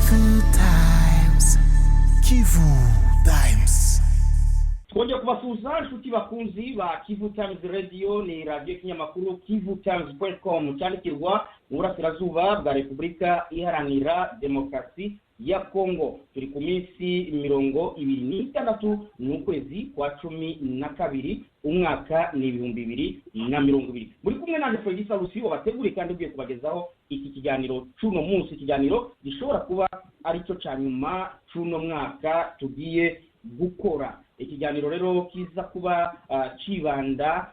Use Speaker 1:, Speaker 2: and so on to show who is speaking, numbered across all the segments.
Speaker 1: Kivutimes.
Speaker 2: Twongeye kubasuhuza inshuti bakunzi ba Kivutimes Radio, ni radio kinyamakuru kivutimes.com cyandikirwa mu burasirazuba bwa Repubulika Iharanira Demokarasi ya Kongo. Turi ku minsi 26 n'ukwezi kwa 12 umwaka ni 2020. Muri kumwe nanje Felix wabateguriye kandi ugiye kubagezaho iki kiganiro cuno munsi, ikiganiro gishobora kuba ari cyo cyanyuma cuno mwaka tugiye gukora. Ikiganiro rero kiza kuba cibanda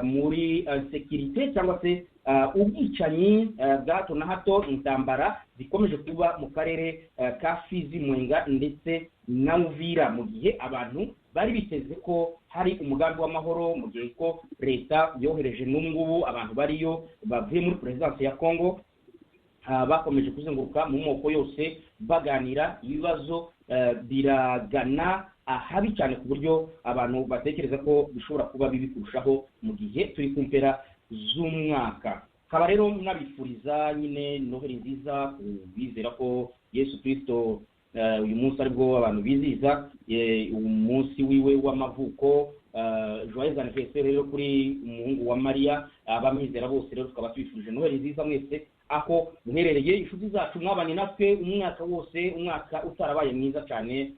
Speaker 2: muri security cyangwa se ubwicanyi bwato na hato Intambara zikomeje kuba mu karere ka Fizi, Mwenga ndetse na Uvira, mu gihe abantu bari biteze ko hari umugambi w'amahoro, mu gihe ko Leta yohereje n'ungubu abantu bariyo bavuye muri presidence ya Kongo bakomeje kuzenguruka mu moko yose baganira ibibazo biragana ahabi cyane ku buryo abantu batekereza ko bishobora kuba bibi kurushaho mu gihe turi kumpera z'umwaka. Kaba rero nabifuriza nyine Noheli nziza, bizera ko Yesu Kristo uyu munsi aribwo abantu biziza umunsi wiwe w'amavuko. Joyeux anniversaire rero kuri umuhungu wa Maria, abamwizera bose rero tukaba tubifurije Noheli nziza mwese aho muherereye. Inshuti zacu mwabanye natwe umwaka wose, umwaka utarabaye mwiza cyane,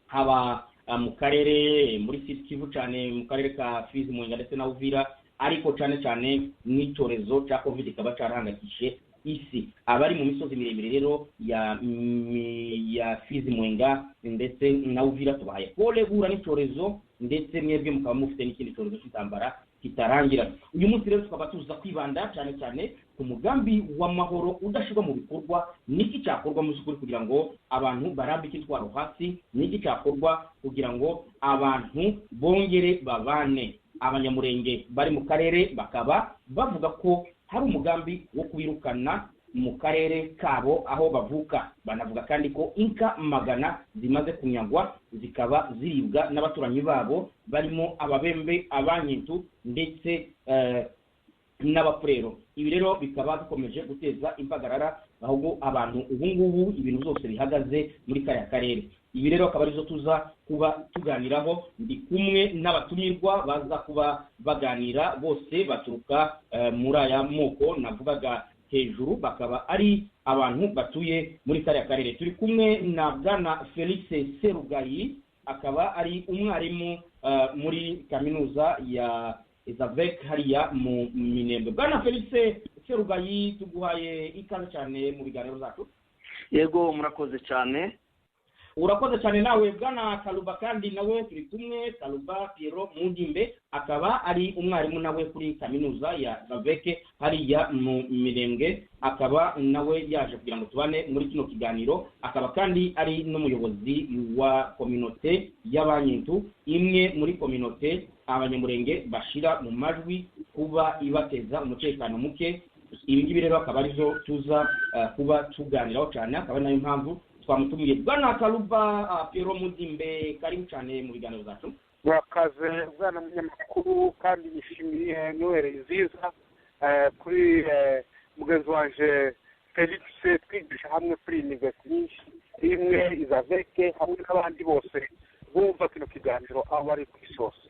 Speaker 2: haba mu karere muri Kivu cyane, mu karere ka Fizi, Mwenga ndetse na Uvira, ariko cyane n'icyorezo cya COVID kikaba cyarahangayikishije isi. Abari mu misozi miremire rero ya Fizi, Mwenga ndetse na Uvira tubahaye pole gura n'icyorezo, ndetse mwebwe mukaba mufite n'ikindi cyorezo cy'Intambara kitarangira. Uyu munsi rero tukaba tuza kwibanda cyane ku mugambi w'amahoro udashirwa mu bikorwa. Niki cyakorwa mu zukuri kugira ngo abantu barambike intwaro hasi? Niki cyakorwa kugira ngo abantu bongere babane? Abanyamurenge bari mu karere bakaba bavuga ko hari umugambi wo kubirukana mu karere kabo aho bavuka. Banavuga kandi ko inka magana zimaze kunyagwa zikaba ziribwa n'abaturanyi babo barimo ababembe, abanyintu ndetse n'abapurero. Ibi rero bikaba bikomeje guteza impagarara ahubwo abantu ubu ngubu ibintu byose bihagaze muri kariya karere. Ibi rero akaba arizo tuza kuba tuganiraho. Ndi kumwe n'abatumirwa baza kuba baganira, bose baturuka muri aya moko navugaga hejuru, bakaba ari abantu batuye muri kariya karere. Turi kumwe na Bwana Felix Serugayi, akaba ari umwarimu muri kaminuza ya Endirect hariya mu Minembwe. Bwana Felix Serugayi, tuguhaye ikaze cyane mu biganiro zacu.
Speaker 3: Yego, murakoze cyane.
Speaker 2: Urakoze cyane nawe Bwana Kaluba, kandi nawe turi kumwe. Kaluba Pierrot Mundimbe akaba ari umwarimu nawe kuri kaminuza ya Endirect hariya mu Minembwe, akaba nawe yaje kugira ngo tubane muri kino kiganiro. Akaba kandi ari n'umuyobozi wa communauté y'abanyintu, imwe muri communauté abanyamurenge bashira mu majwi kuba ibateza umutekano muke. Ibi ngibi rero akaba arizo tuza kuba tuganiraho cyane, akaba nayo mpamvu twamutumiye. Bwana Kaluba Pierrot Mundimbe, karibu cyane mu biganiro zacu.
Speaker 4: Wakaze bwana munyamakuru, kandi nishimiye Noheli nziza kuri mugenzi wanje Felix. Twigisha hamwe kuri university nyinshi, imwe izaveke hamwe n'abandi bose bumva kino kiganiro aho bari ku isose.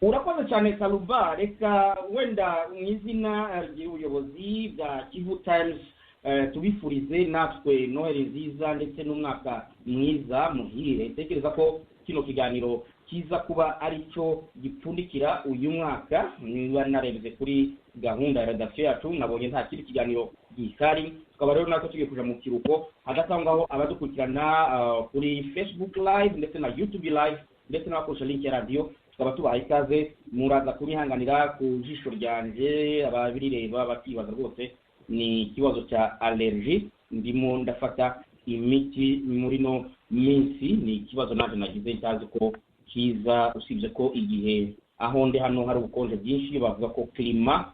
Speaker 2: Urakoze cyane Kaluba. Reka wenda mu izina ry'ubuyobozi bwa Kivutimes tubifurize natwe Noheli nziza ndetse n'umwaka mwiza muhire. Tekereza ko kino kiganiro kiza kuba ari cyo gipfundikira uyu mwaka. Niba narebye kuri gahunda ya redaction yacu nabonye nta kindi kiganiro gihari, tukaba rero natwe tugiye kuja mu kiruko. Hagati aho abadukurikirana kuri Facebook live ndetse na YouTube live ndetse n'abakoresha link ya radio, tukaba tubaha ikaze. Muraza kurihanganira ku jisho ryanje, ababirireba bakibaza rwose ni ikibazo cya allergie, ndimo ndafata imiti muri no minsi. Ni ikibazo naje nagize ntazi ko kiza, usibye ko igihe aho ndi hano hari ubukonje bwinshi, bavuga ko klima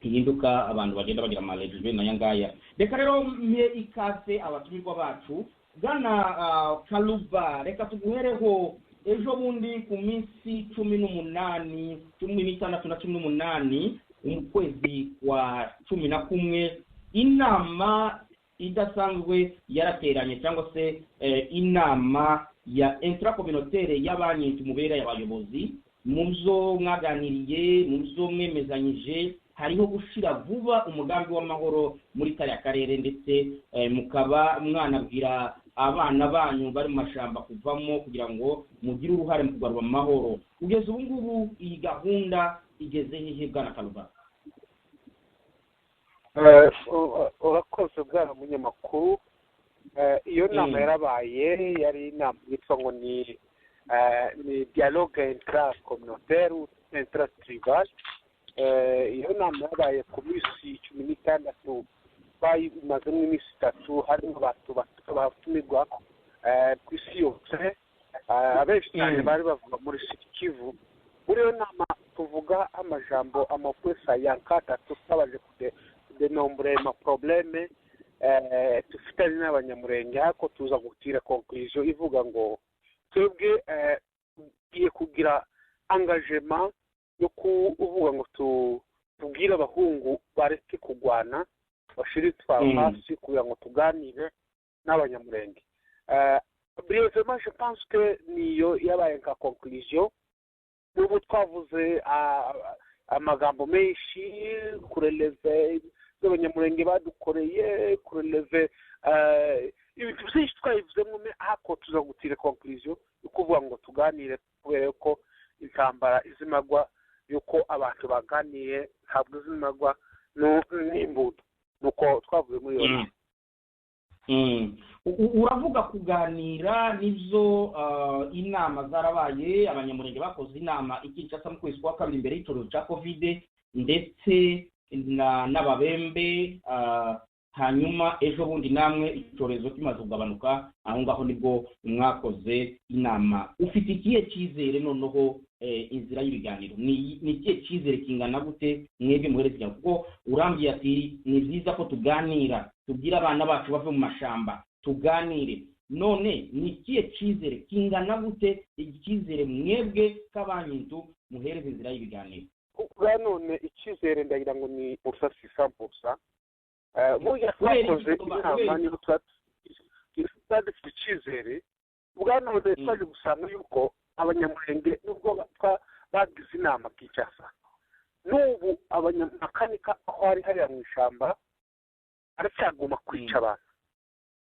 Speaker 2: ihinduka, abantu bagenda bagira allergie na yangaya. Reka rero mye ikaze abatumirwa bacu. Bwana Kaluba, reka tuguhereho. Ejo bundi ku minsi 18 16 na 18 mu kwezi kwa 11 inama idasanzwe yarateranye cyangwa se inama ya intracommunautaire y'abanyintu mubera y'abayobozi muzo mwaganiriye muzo mwemezanyije hariho gushira vuba umugambi w'amahoro muri kariya karere ndetse mukaba mwanabwira abana banyu bari mu mashamba kuvamo kugira ngo mugire uruhare mu kugarura amahoro. Kugeza ubu ngubu iyi gahunda igeze hehe bwana Kaluba?
Speaker 4: urakoze bwana munyamakuru. Iyo nama yarabaye yari inama yitwa ngo ni dialogue intracommunautaire intratribal. Iyo nama yabaye ku minsi 16 bayimazemo iminsi 3 harimo abantu batumirwa ku isi yose abenshi cyane bari bavuga muri Kivu. Muri iyo nama tuvuga amajambo amakwesa yankatatu twabaje kudenombre ma probleme tufitanye n'abanyamurenge hako tuza gutira conclusion ivuga ngo twebwe tugiye kugira engagement yo kuvuga ngo tubwire abahungu bareke kugwana bashiri twahasi kugira ngo tuganire n'abanyamurenge. Brièvement je pense que niyo yabaye nka conclusion. Ubu twavuze amagambo menshi kureleve z'abanyamurenge badukoreye kureleve ibintu byinshi twayivuzemo hako tuza gutira conclusion yo kuvuga ngo tuganire kubera ko intambara izimagwa yuko abantu baganiye ntabwo izimagwa n'imbuto nuko twavuze muri yo.
Speaker 2: Uravuga kuganira nizo inama zarabaye abanyamurenge bakoze inama ikincasa mu kwezi kwa kabiri imbere y'icyorezo cya covid ndetse n'ababembe hanyuma ejo bundi namwe icyorezo kimaze kugabanuka aho ngaho nibwo mwakoze inama. Ufite ikihe cyizere noneho inzira y'ibiganiro ni ikihe cyizere kingana gute mwebwe muhereza kuko urambiye ati ni byiza ko tuganira tubwira abana bacu bave mu mashamba tuganire none ni ikihe cyizere kingana gute icyizere mwebwe k'abanyintu muhereza inzira y'ibiganiro?
Speaker 4: None icyizere ndagira ngo ni usasi 100%. Burya twakoze inama niba dufite icyizere bwa none twaje gusanga yuko abanyamurenge nubwo bagize inama Kinshasa n'ubu abanyamakanika aho hari hariya mu ishyamba aracyaguma kwica abantu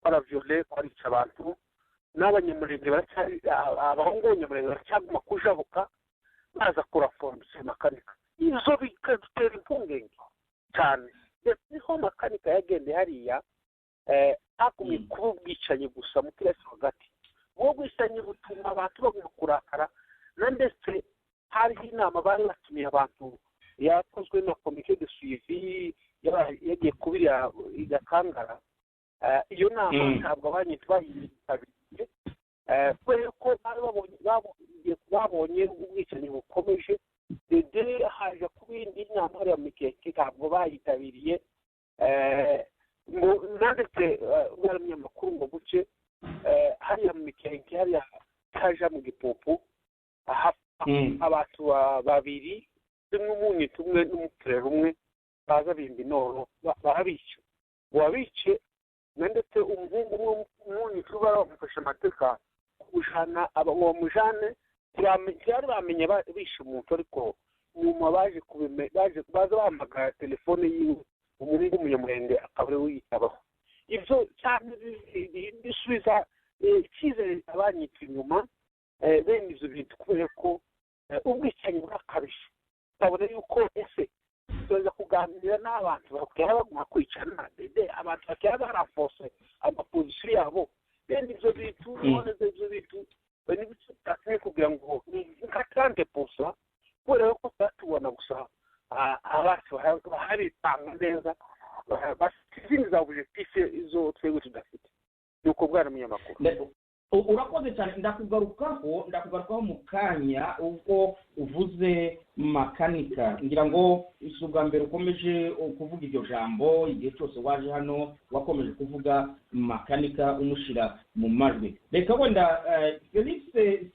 Speaker 4: baraviole kwarica abantu n'abanyamurenge baracyari abahungu b'abanyamurenge baracyaguma kujabuka baza kuraforomisa makanika. Izo bikadutera impungenge cyane. Niho makanika yagende hariya agumye kuba ubwicanyi gusa mu kirasi hagati. Ubwo bwicanyi butuma abantu baguma kurakara na ndetse hariho inama bari batumiye abantu yakozwe na komite de suivi yagiye kubira igakangara. Iyo nama ntabwo abanyintu bayitabiriye kubera ko babonye ubwicanyi bukomeje dede haje kuba indi nama hariya mu Keke ntabwo bayitabiriye. Nanditse umunyamakuru ngo buce hariya mu Keke hariya haja mu Gipupu abantu babiri rimwe umunyitu umwe n'umupfurere umwe baza bimba inoro barabica wabice ndetse umuhungu umunyitu baramufashe amateka kujana uwo mujane ntiyari bamenye bishe umuntu ariko nyuma baje baza bahamagara telefone yiwe umuhungu w'umunyamurenge akaba ariwe yitabaho. Ibyo cyane bisubiza icyizere abanyita inyuma bene ibyo bintu kubera ko ubwicanyi burakabije. Babona yuko ese tuza kuganira n'abantu bakaba baguma kwicana abantu bakaba barafose amapozisiyo yabo bene ibyo bintu none ibyo bintu bene bitatu kugira ngo nka 30% kubera ko batubona gusa abantu bahabitanga neza basizinza objectif izo twego tudafite. Nuko bwana munyamakuru
Speaker 2: urakoze cyane. ndakugarukaho mu kanya ubwo uvuze makanika ngira ngo isuga mbere ukomeje kuvuga iryo jambo igihe cyose waje hano wakomeje kuvuga makanika umushira mu majwi. Reka wenda Felix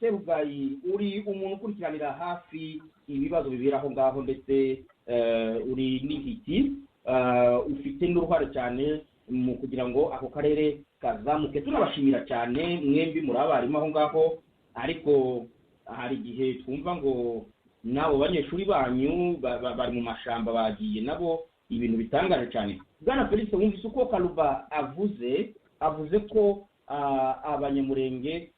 Speaker 2: Serugayi uri umuntu ukurikiranira hafi ibibazo biberaho ngaho ndetse uri n'igiti ufite n'uruhare cyane mu kugira ngo ako karere kazamuke. Turabashimira cyane mwembi muri abarimu aho ngaho, ariko hari igihe twumva ngo nabo banyeshuri banyu bari mu mashamba bagiye nabo ibintu bitangaje cyane. Bwana Felix, wumvise uko Kaluba avuze ko abanyamurenge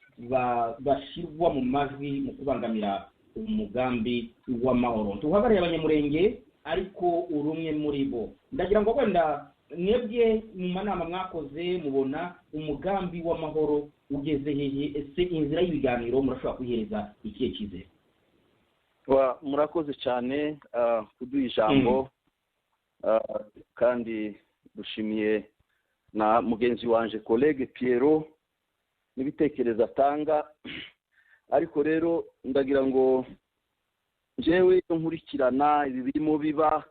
Speaker 2: bashyirwa mu majwi mu kubangamira umugambi w'amahoro. Tuhagarariye abanyamurenge ariko urumwe muri bo. Ndagira ngo wenda mwebwe mu manama mwakoze mubona umugambi w'amahoro ugeze hehe? Ese inzira y'ibiganiro murashobora kuyihereza ikihe cyizere?
Speaker 3: Murakoze cyane kuduha ijambo, kandi dushimiye na mugenzi wanje collègue Pierrot n'ibitekerezo atanga. Ariko rero ndagira ngo jewe nkurikirana ibi birimo biba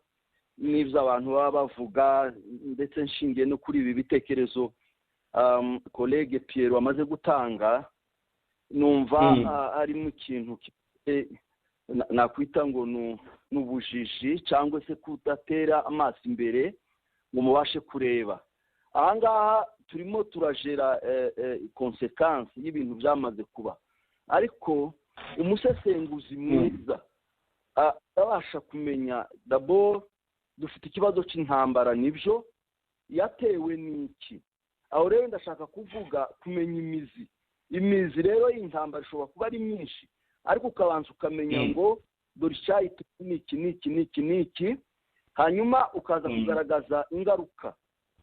Speaker 3: n'ibyo abantu baba bavuga, ndetse nshingiye no kuri ibi bitekerezo collègue Pierrot amaze gutanga, numva harimo ikintu nakwita ngo n'ubujiji cyangwa se kudatera amaso imbere ngo mubashe kureba. Ahangaha turimo turajera consequence y'ibintu byamaze kuba, ariko umusesenguzi mwiza abasha kumenya d'abord dufite ikibazo cy'intambara, nibyo yatewe n'iki. Aho rero ndashaka kuvuga kumenya imizi rero y'intambara ishobora kuba ari myinshi, ariko ukabanza ukamenya ngo dore icyahita n'iki, hanyuma ukaza kugaragaza ingaruka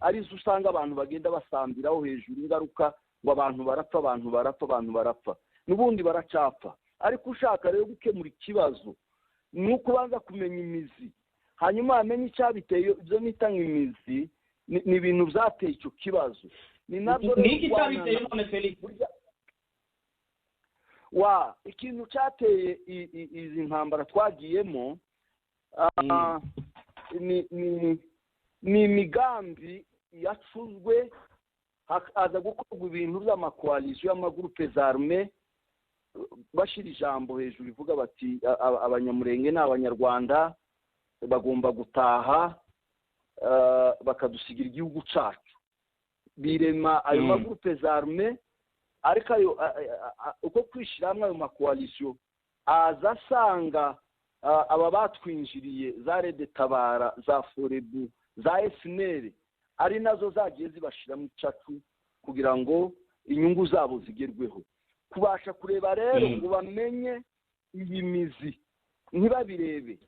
Speaker 3: arizo usanga abantu bagenda basambiraho hejuru, ingaruka ngo abantu barapfa n'ubundi baracapfa. Ariko ushaka rero gukemura ikibazo ni ukubanza kumenya imizi, hanyuma amenye icyabiteye. Ibyo nita nk'imizi ni ibintu byateye icyo kibazo. Ni nabyo
Speaker 2: iki cyabiteye none Felix?
Speaker 3: Ikintu cyateye izi ntambara twagiyemo ni imigambi yacuzwe, haza gukorwa ibintu by'amakoalisiyo y'amagurupe z'arme, bashira ijambo hejuru ivuga bati abanyamurenge n'abanyarwanda bagomba gutaha bakadusigira igihugu cyacu. Birema ayo magurupe z'arme, ariko ayo uko kwishyira hamwe ayo makoalisiyo aza asanga aba batwinjiriye za Leta, za Forebu, za FNL ari nazo zagiye zibashira mu cyacu kugira ngo inyungu zabo zigerweho. Kubasha kureba rero ngo bamenye iyi mizi, ntibabirebe,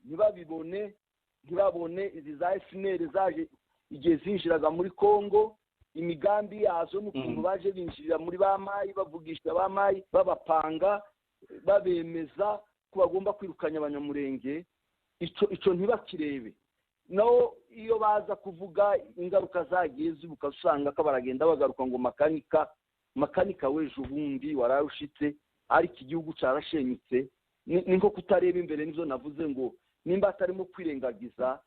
Speaker 3: ntibabone izi za FNL zaje igihe zinjiraga muri Kongo, imigambi yazo n'ukuntu baje binjirira muri bamayi, bavugisha bamayi, babapanga, babemeza ko bagomba kwirukanya abanyamurenge. Icyo ntibakirebe. Naho iyo baza kuvuga ingaruka zagiye zibuka, usanga ko baragenda bagaruka ngo makanika w'ejo bundi wararushitse, ariko igihugu cyarashenyutse. Ni nko kutareba imbere. Nibyo navuze ngo nimba atarimo kwirengagiza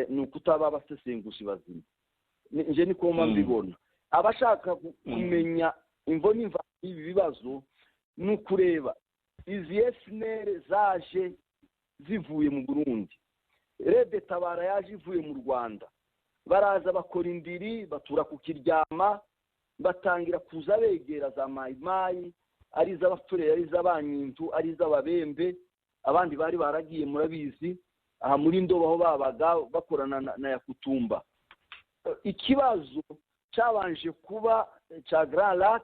Speaker 3: ni ukutaba abasesenguzi bazima. Nje niko mbibona. Abashaka kumenya imvo n'imva ibi bibazo ni ukureba izi FNL zaje zivuye mu Burundi, Leta yaje ivuye mu Rwanda, baraza bakora indiri, batura ku Kiryama, batangira kuza begera za mayimayi, ari iz'abafurere, ari iz'abanyintu, ari iz'ababembe, abandi bari baragiye murabizi aha muri Ndobo aho babaga bakorana na Yakutumba. Ikibazo cyabanje kuba cya Grand Lac,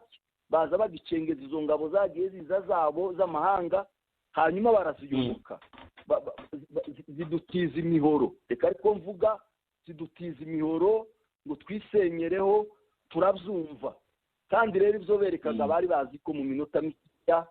Speaker 3: baza bagicengeza izo ngabo zagiye ziza zabo z'amahanga, hanyuma baraziyoboka zidutiza imihoro. Reka ariko mvuga zidutiza imihoro ngo twisenyereho, turabyumva. Kandi rero ibyo berekaga bari bazi ko mu minota mikeya,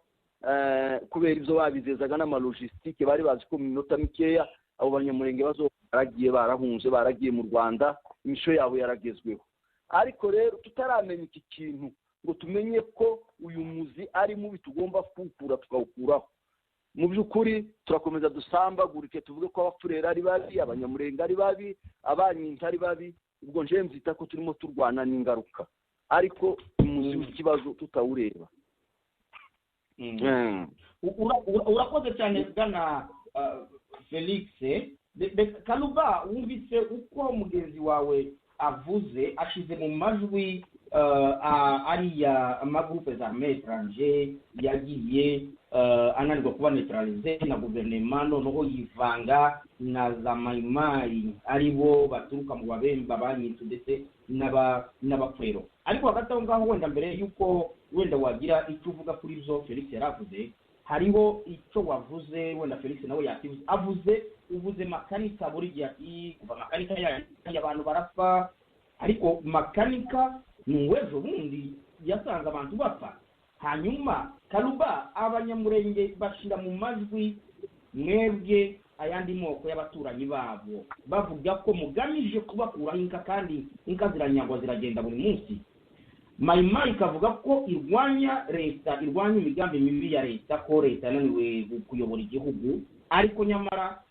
Speaker 3: kubera ibyo babizezaga n'amalogisitike, bari bazi ko mu minota mikeya abo banyamurenge baragiye barahunze, baragiye mu Rwanda, imisho yabo yaragezweho. Ariko rero tutaramenya iki kintu ngo tumenye ko uyu muzi ari mubi, tugomba kuwukura tukawukuraho. Mu by'ukuri turakomeza dusambagurike, tuvuge ko abafurere ari babi, abanyamurenge ari babi, abanyinta ari babi. Ubwo nje mzita ko turimo turwana n'ingaruka, ariko umuzi w'ikibazo tutawureba.
Speaker 2: Urakoze cyane bwana Felix. Kaluba, wumvise uko mugenzi wawe avuze ashize mu majwi ariya amagroupe armées étrangers yagiye ananirwa kuba neutralisé na guverinoma noneho yivanga na za mayimayi aribo baturuka mu babemba banyitse ndetse n'abafurero. Ariko hagati aho ngaho wenda mbere y'uko wenda wagira icyo uvuga kuri zo Felix yaravuze, hariho icyo wavuze wenda Felix nawe yakivuze uvuze makanika buri gihe ati kuva makanika y'abantu barapfa, ariko makanika ni uwejo bundi yasanze abantu bapfa. Hanyuma Kaluba abanyamurenge bashira mu majwi mwebwe ayandi moko y'abaturanyi babo bavuga ko mugamije kubakuraho inka kandi inka ziranyagwa ziragenda buri munsi. Mayimayi ikavuga ko irwanya leta, irwanya imigambi mibi ya leta, ko leta yananiwe kuyobora igihugu, ariko nyamara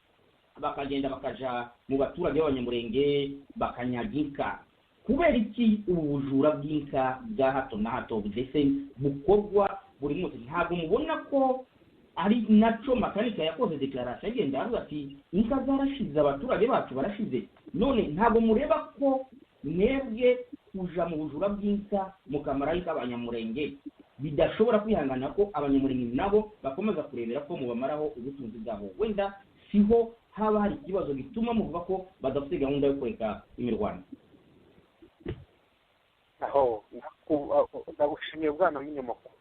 Speaker 2: bakagenda bakaja mu baturage b'abanyamurenge bakanyagika. Kubera iki ubu bujura bw'inka bwa hato na hato ndetse bukorwa buri munsi? Ntabwo mubona ko ari naco makanika yakoze declaration agenda avuga ati inka zarashize, abaturage bacu barashize, none ntabwo mureba ko mwebwe kuja mu bujura bw'inka mukamarayika abanyamurenge bidashobora kwihangana ko abanyamurenge nabo bakomeza kurebera ko mubamaraho ubutunzi bwabo? Wenda siho haba hari ikibazo gituma muvuga ko badafite gahunda yo kureka imirwano.
Speaker 4: aho ndagushimiye bwana munyamakuru,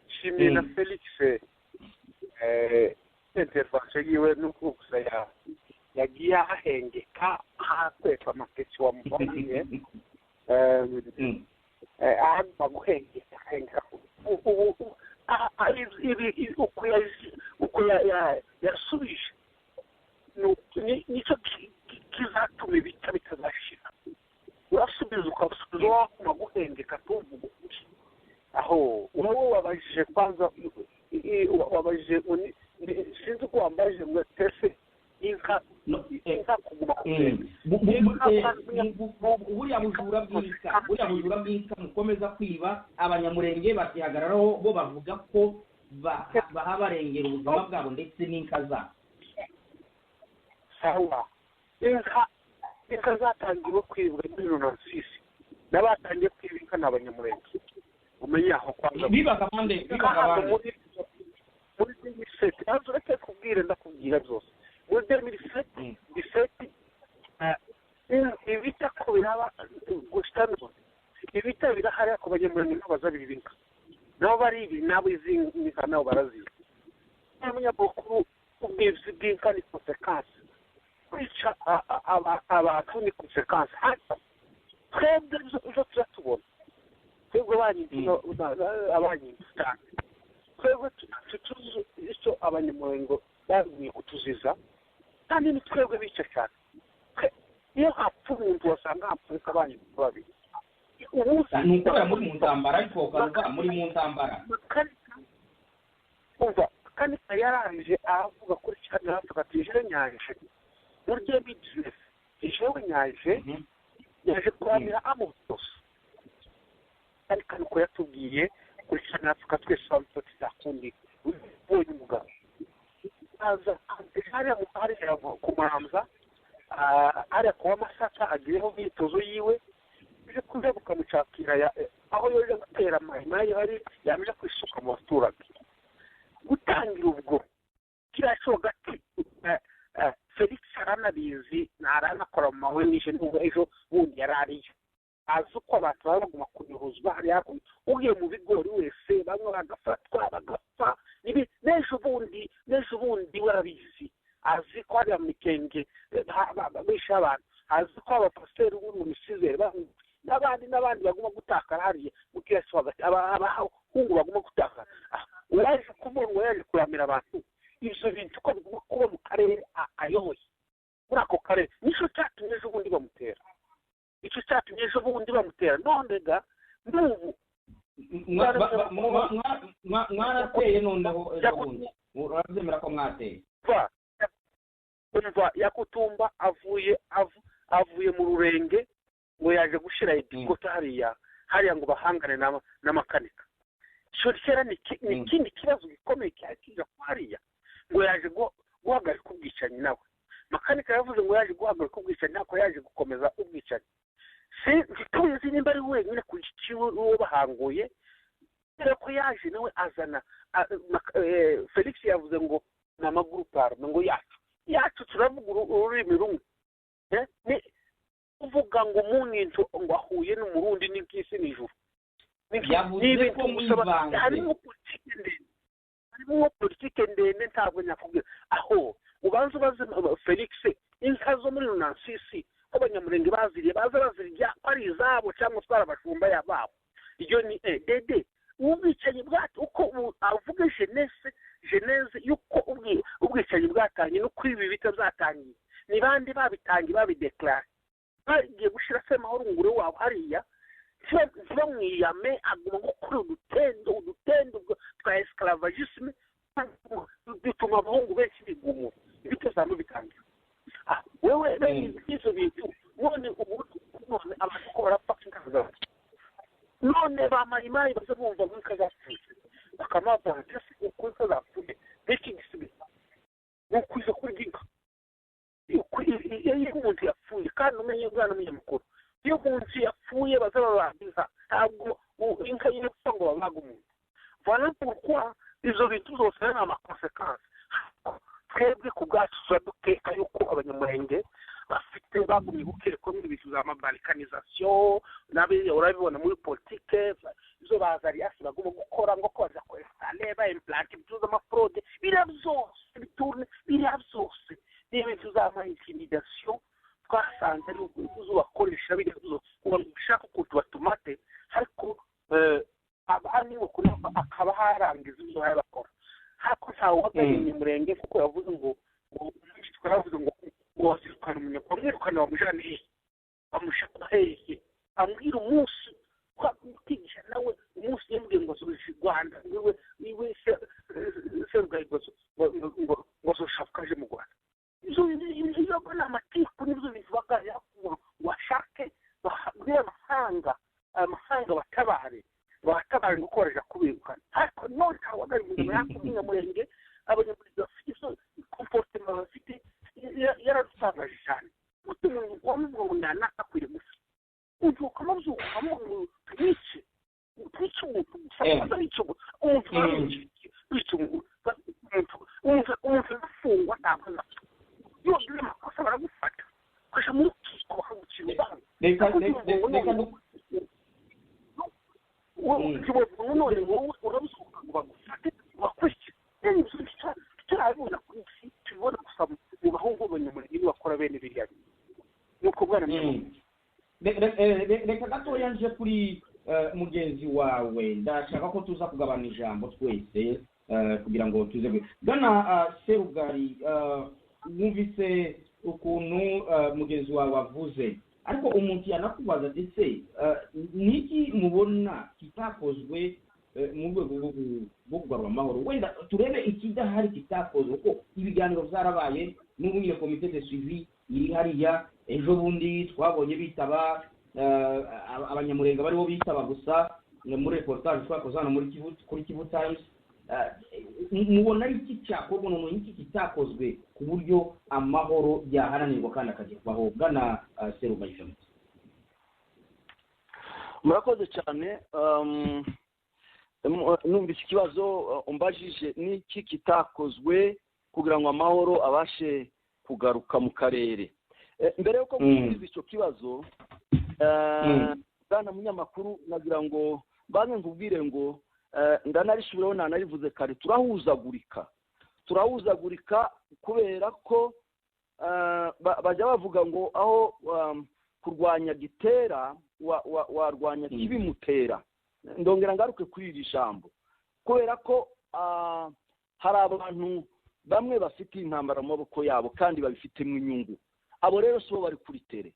Speaker 4: nshimiye na Felix intervention yiwe n'uko gusa yagiye ahengeka hakwepa amateke wamubonye ahaguma guhengeka uko yasubije nicyo kizatuma ibita bitazashira. Urasubiza ukasubiza wakuma guhengeka tuvuga uti aho wowe wabajije kwanza wabajije sinzi ko wambaje ngo tese inka kuguma
Speaker 2: buriya bujura bw'inka mukomeza kwiba, abanyamurenge bakihagararaho bo bavuga ko baha barengera ubuzima bwabo ndetse n'inka zabo.
Speaker 4: Sawa, inka zatangiwe kwibwa muri runasisi n'abatangiye kwiba inka ni abanyamurenge. Umenye aho kwanza
Speaker 2: bibaga bande
Speaker 4: muri 2007 azo reke kubwira ndakubwira byose muri 2007 ibita ko biraba gushitana ibita birahari ko banyamurenge n'abazabiri binka nabo bari ibi nabo izinka nabo baraziba. Umunyabukuru ubwibzi bw'inka ni consequence kwica abantu ni consequence. Twebwe zo turatubona twebwe abanyintu twebwe tutuzi icyo abanyamurenge bagiye kutuziza kandi ni twebwe bica cyane. Iyo hapfa umuntu wasanga hapfuka abanyintu babiri
Speaker 2: ni ukubera muri mu ntambara, ariko ukavuga muri mu ntambara
Speaker 4: umva kanika yarangije aravuga kuri cyane aravuga ati jewe nyaje burye business jewe nyaje yaje kuramira amutos ariko nuko yatubwiye kuri cyane aravuga twese abantu tuzakundi ubonye umugabo aza ari mu ari kumaramza ari kwa masaka agiyeho bitozo yiwe bije kuza bukamucakira aho yoje gutera mayimayi hari yamije kwisuka mu baturage gutangira ubwo kirasho gati Felix aranabizi naranakora mu mawe nishe n'ubwo ejo bundi yarariye azi uko abantu baguma kunyuruzwa hari yako ugiye mu bigori wese bamwe bagafatwa bagapfa nibi n'ejo bundi warabizi azi ko ari amikenge bisha abantu azi ko abapasiteri mu misizere n'abandi baguma gutakara hariye mukirasi hagati abahungu baguma gutakara uraje kumurwa yaje kuramira abantu ivyo bintu ko biguma kuba mu karere ayoboye muri ako karere nico cyatumye ejo bundi bamutera none ga n'ubu
Speaker 2: mwarateye noneho ejo bundi urabyemera ko mwateye
Speaker 4: umva yakutumba avuye mu rurenge ngo yaje gushira idigota hariya ngo bahangane n'amakanika. Cyo cyera ni ikindi kibazo gikomeye cyakija hariya ngo yaje guhagarika ubwicanyi nawe. Makanika yavuze ngo yaje guhagarika ubwicanyi nako yaje gukomeza ubwicanyi. n'uwo bahanguye kubera ko yaje nawe azana Felix yavuze ngo ni amagurupe arme ngo yacu turavuga ururimi rumwe ni uvuga ngo umuntu ngo ahuye n'umurundi n'iby'isi n'ijuru
Speaker 2: yavuze ko mwivanze
Speaker 4: harimo politike ndende ntabwo nyakubwira aho ubanza ubaze Felix inka zo muri Runansisi ko abanyamurenge baziriye bazirya ari izabo cyangwa twara abashumba yababo iyo ni dede ubwicanyi bwacu uko avuga genese yuko ubwicanyi bwatanye no kuri ibi bita byatangiye ni bandi babitangiye babideklare bagiye gushira se mahoro ngure wabo hariya kiba mwiyame aguma gukora udutendo twa esclavagisme bituma abahungu benshi bigumu ibyo zamu bitangira wewe izo bintu none abantu ko barapfa inkaza none bamayimayi baze bumva nk'akazapfuye bakamava ndetse uko kazapfuye biki gisibisa nukuze kurginga iyo umuntu yapfuye kandi umenye bwana munyamakuru iyo umuntu yapfuye bazababangiza ntabwo inka y'epfo ngo babaga umuntu voilà pourquoi izo bintu zose ni amakonsekansi twebwe ku bwacu turadukeka yuko abanyamurenge bafite bagumye gukeka n'ibintu za mabalikanisation urabibona muri politike izo bazariasi baguma gukora ngo ko baza kwesitale baimplante ibintu z'amafrode biriya byose biturne biriya byose ni ibintu za intimidation twasanze ari uzo bakoresha biriya byose ushaka ukuntu batumate ariko abandi bakora akaba harangiza ibyo bakora hako ntawe waganye murenge kuko yavuze ngo twaravuze ngo wasirukana umunyakuru mwirukana wamujane bamushaka hehe ambwira umunsi kwigisha nawe umunsi yembwiye ngo subisha Rwanda niwe Serugayi ngo soshafkaje mu Rwanda iyo bana amatiku nibyo bintu bagaya washake bahagire amahanga batabare gukoresha kubirukana ariko none ntawagari mu yakumenya murenge abanyamurenge bafite comportement bafite yaradusangaje cyane utuma umuntu wamubona akwiriye gusa uvuka muzuka mu twice umuntu umuntu afungwa ntabwo yo biri makosa baragufata kasha muri kiko bakagukira
Speaker 2: reka
Speaker 4: none urabusuka ngo bagufate bakwice turabona kuri isi tubona gusa mu bahungu b'abanyamurenge bakora bene biriya nuko bwana
Speaker 2: reka gatoya nje kuri mugenzi wawe ndashaka ko tuza kugabana ijambo twese kugira ngo tuze bwana Serugayi wumvise ukuntu mugenzi wawe avuze ariko umuntu yanakubaza ndetse niki mubona kitakozwe mu rwego rwo kugarura amahoro wenda turebe ikidahari kitakozwe ko ibiganiro byarabaye n'ubu iyo komite de suivi iri hariya ejo bundi twabonye bitaba abanyamurenge bariho bitaba gusa muri reportage twakoze hano kuri Kivutimes mubona iki cyakorwa n'umuntu iki kitakozwe ku buryo amahoro yaharanirwa kandi akagerwaho bwana Serugayi.
Speaker 3: murakoze cyane numvise ikibazo umbajije n'iki kitakozwe kugira ngo amahoro abashe kugaruka mu karere mbere yuko musubiza icyo kibazo bwana munyamakuru nagira ngo banze nkubwire ngo ndanarishubiraho nanarivuze kare turahuzagurika kubera ko bajya bavuga ngo aho kurwanya gitera warwanya kibimutera ndongera ngaruke kuri iri jambo kubera ko hari abantu bamwe bafite intambara mu maboko yabo kandi babifitemo inyungu abo rero sibo bari kuri tere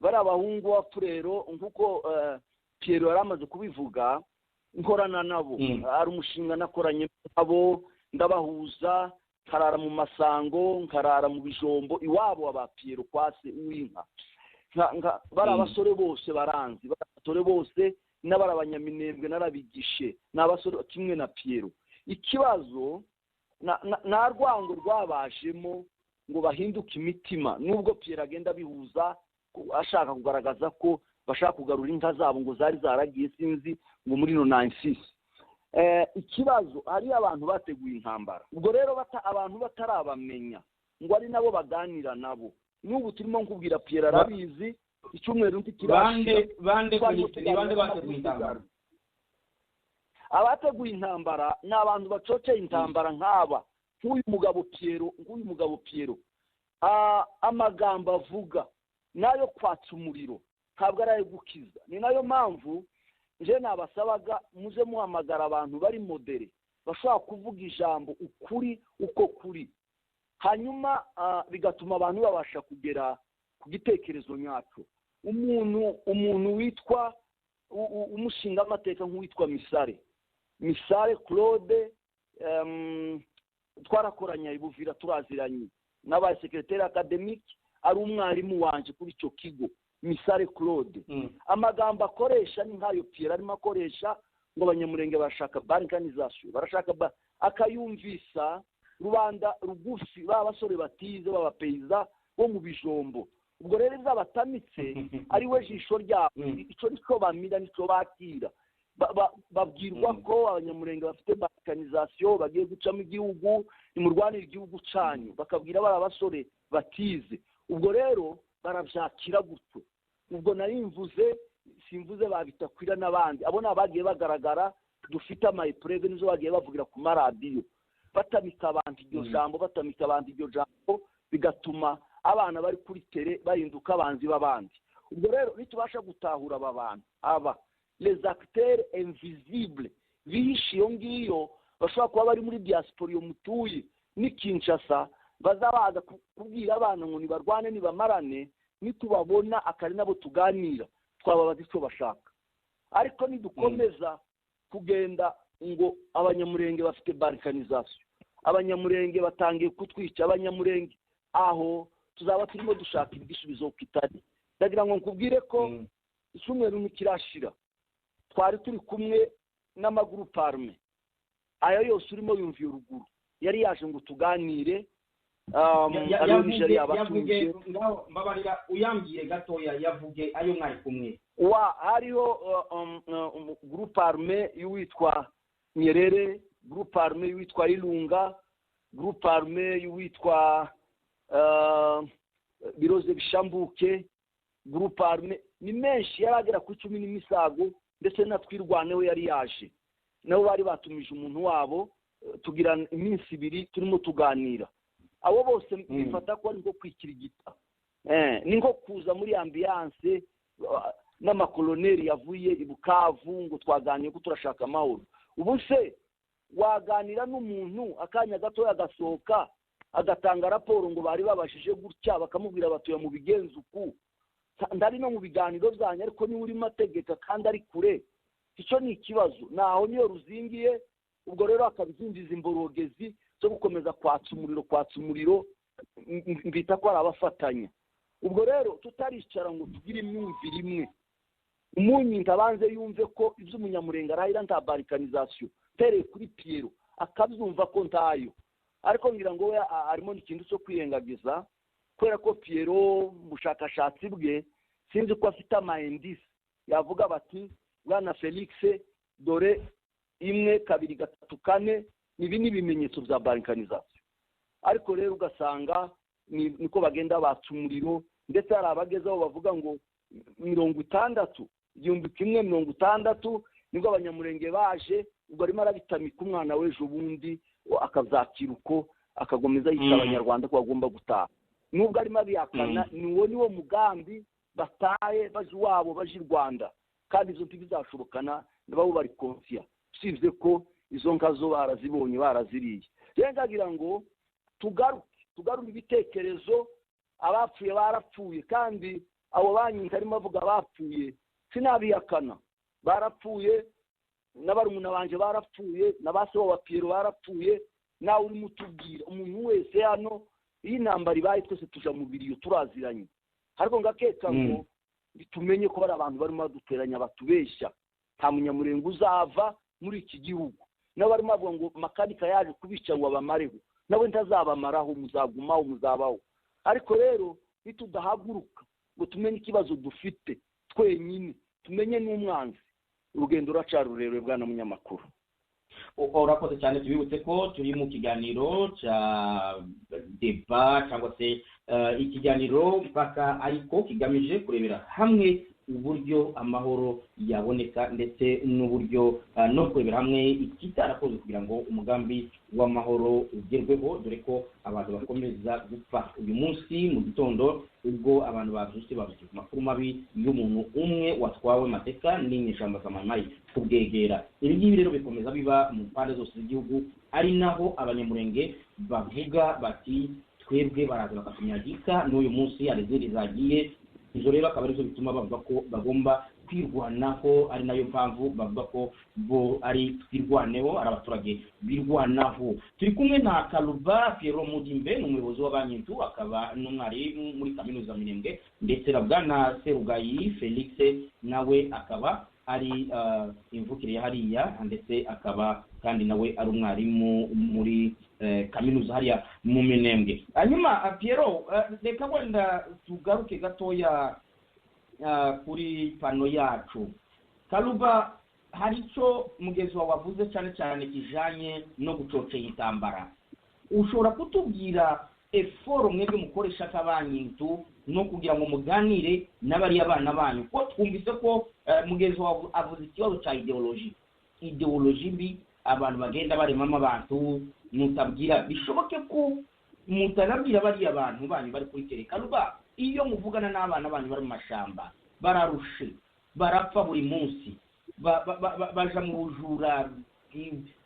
Speaker 3: bari abahungu wacu rero nk'uko Pierrot yari amaze kubivuga nkorana nabo hari umushinga nakoranye nabo ndabahuza nkarara mu masango nkarara mu bijombo iwabo wa ba Pierrot kwase uwinka bari abasore bose baranzi bari abasore bose n'abari abanyaminembwe narabigishe n'abasore kimwe na Pierrot ikibazo na rwango rwabajemo ngo bahinduke imitima nubwo Pierrot agenda bihuza ashaka kugaragaza ko bashaka kugarura inka zabo ngo zari zaragiye sinzi ngo muri no 96. Ikibazo hari abantu bateguye intambara, ubwo rero abantu batarabamenya ngo ari nabo baganira nabo. N'ubu turimo nkubwira Pierrot arabizi icyumweru ntikirashira
Speaker 2: bande bateguye intambara.
Speaker 3: Abateguye intambara ni abantu bacoceye intambara nk'aba nk'uyu mugabo Pierrot. Amagambo avuga nayo kwatsa umuriro ntabwo ari ayo gukiza. Ni nayo mpamvu nje nabasabaga muze muhamagara abantu bari modere bashobora kuvuga ijambo ukuri uko kuri, hanyuma bigatuma abantu babasha kugera ku gitekerezo nyacyo. Umuntu witwa umushinga amateka nk'uwitwa Misare Claude, twarakoranye ibuvira turaziranye n'aba secrétaire académique, ari umwarimu wanje kuri icyo kigo. Misare Claude amagambo akoresha ni nkayo Pierrot arimo akoresha ngo abanyamurenge bashaka balkanisation, barashaka akayumvisa rubanda rugufi b'abasore batize b'abapeiza bo mu bijombo. Ubwo rero izabatamitse ari we jisho ryabo, icyo nicyo bamira nicyo bakira. Babwirwa ko abanyamurenge bafite balkanisation bagiye gucamo igihugu, nimurwanira igihugu cyanyu, bakabwira bari abasore batize. Ubwo rero barabyakira gutyo. Ubwo simvuze babitakwira n'abandi, abo nabagiye bagaragara dufite amayipreve nizo bagiye bavugira ku maradiyo batamika abantu iryo jambo, bigatuma abana bari kuri tere bahinduka abanzi b'abandi. Ubwo rero nitubasha gutahura aba bantu les acteurs invisibles bihishe iyo ngiyo, bashobora kuba bari muri diaspora yo mutuye ni Kinshasa, bazabaza kubwira abana ngo nibarwane nibamarane, nitubabona akari nabo tuganira twababaza icyo bashaka. Ariko nidukomeza kugenda ngo abanyamurenge bafite balkanisation, abanyamurenge batangiye kutwica, abanyamurenge aho tuzaba turimo dushaka igisubizo kitari. Ndagira ngo nkubwire ko icyumweru nikirashira twari turi kumwe n'amagurupe arme ayo yose urimo yumviye ruguru, yari yaje ngo tuganire.
Speaker 2: yavuge mbabarira uyambire gatoya, yavuge ayo mwari kumwe.
Speaker 3: Hariho groupe arme y'uwitwa Nyerere, groupe arme y'uwitwa Ilunga, groupe arme y'uwitwa Biroze Bishambuke, groupe arme ni menshi yaragera ku 10 n'imisago, ndetse na twirwaneho yari yaje. Nabo bari batumije umuntu wabo tugira iminsi 2 turimo tuganira. Abo bose bifata ko ari nko kwikirigita, ni nko kuza muri ambiance n'amakoloneri yavuye i Bukavu ngo twaganiye ko turashaka amahoro. Ubu se waganira n'umuntu akanya gato yagasohoka agatanga raporo ngo bari babashije gutya, bakamubwira batuye mu bigenzuku ndari no mu biganiro byanyu, ariko ni uri mategeka kandi ari kure. Icyo ni ikibazo, naho niyo ruzingiye. Ubwo rero akabizinjiza imborogezi zo gukomeza kwatsa umuriro mbita ko ari abafatanya. Ubwo rero tutaricara ngo tugire imyumvire imwe, umunyi ndabanze yumve ko iby'umunyamurenge arahira nta balkanisation tereye kuri Pierrot akabyumva ko ntayo. Ariko ngira ngo arimo n'ikintu cyo kwirengagiza, kubera ko Pierrot mushakashatsi bwe sinzi ko afite amaindisi yavuga bati bwana Felix dore 1 2 3 4 nibi n'ibimenyetso bya balkanisation. Ariko rero ugasanga niko bagenda batsa umuriro, ndetse hari abagezaho bavuga ngo 60 nibwo abanyamurenge baje. Ubwo arimo arabitamika umwana w'ejo bundi akabyakira uko akagomeza yita abanyarwanda ko bagomba gutaha. Nubwo arimo abiyakana, niwo mugambi bataye baje wabo baje i Rwanda, kandi izo ntibizashobokana nabo bari konsiya, usibye ko izo nka zo barazibonye baraziriye. Rero ndagira ngo tugarure ibitekerezo. Abapfuye barapfuye, kandi abo banyinka arimo avuga bapfuye sinabiyakana, barapfuye. N'abarumuna banje barapfuye, n'abase wa Pierrot barapfuye. Nawe uri mutubwira umuntu wese hano iyi ntambara ibaye twese tuja mu biriyo turaziranye. Ariko ngakeka ngo bitumenye ko bari abantu barimo baduteranya batubeshya. Nta munyamurenge uzava muri iki gihugu. Nabo barimo bavuga ngo makanika yaje kubica ngo abamareho, nawe ntazabamaraho, muzagumaho muzabaho. Ariko rero nitudahaguruka ngo tumenye ikibazo dufite, twenyine tumenye n'umwanzi urugendo ruracari rurerure bwana munyamakuru.
Speaker 2: Urakoze cyane. Tubibutse ko turi mu kiganiro cya deba cyangwa se ikiganiro mpaka ariko kigamije kurebera hamwe uburyo amahoro yaboneka ndetse n'uburyo no kurebera hamwe ikitarakoze kugira ngo umugambi w'amahoro ugerweho, dore ko abantu bakomeza gupfa uyu munsi mu gitondo ubwo abantu bavyutse bavuze ku makuru mabi y'umuntu umwe watwawe mateka n'inyeshamba z'amamayi kubwegera. Ibi ngibi rero bikomeza biba mu mpande zose z'igihugu, ari naho abanyamurenge bavuga bati twebwe baraza bakatumyagika n'uyu munsi hari Ziri zagiye. Izo rero akaba arizo bituma bavuga ko bagomba kwirwanaho, ari nayo mpamvu bavuga ko bo ari twirwaneho, ari abaturage birwanaho. Turi kumwe na Kaluba Pierrot Mudimbe, n'umuyobozi wa banki tout, akaba n'umwari muri kaminuza Minembwe, ndetse na bwana Serugayi Felix nawe akaba ari imvukire ya hariya, ndetse akaba kandi nawe ari umwarimu muri kaminuza hariya mu Minembwe. Hanyuma Pierrot, reka wenda tugaruke gatoya kuri pano yacu. Kaluba, hari icyo mugezi wawe wavuze cyane cyane kijanye no gucocera intambara. Ushobora kutubwira effort mwebwe mukoresha kabanyintu no kugira ngo muganire n'abari abana banyu, ko twumvise ko mugezi wawe avuze ikibazo cya ideology mbi, abantu bagenda baremamo abantu mutabwira. Bishoboke ko mutanabwira bari abantu banyu bari kuri tere. Kaluba, iyo muvugana n'abana banyu bari mu mashamba, bararushe, barapfa buri munsi, baja mu bujura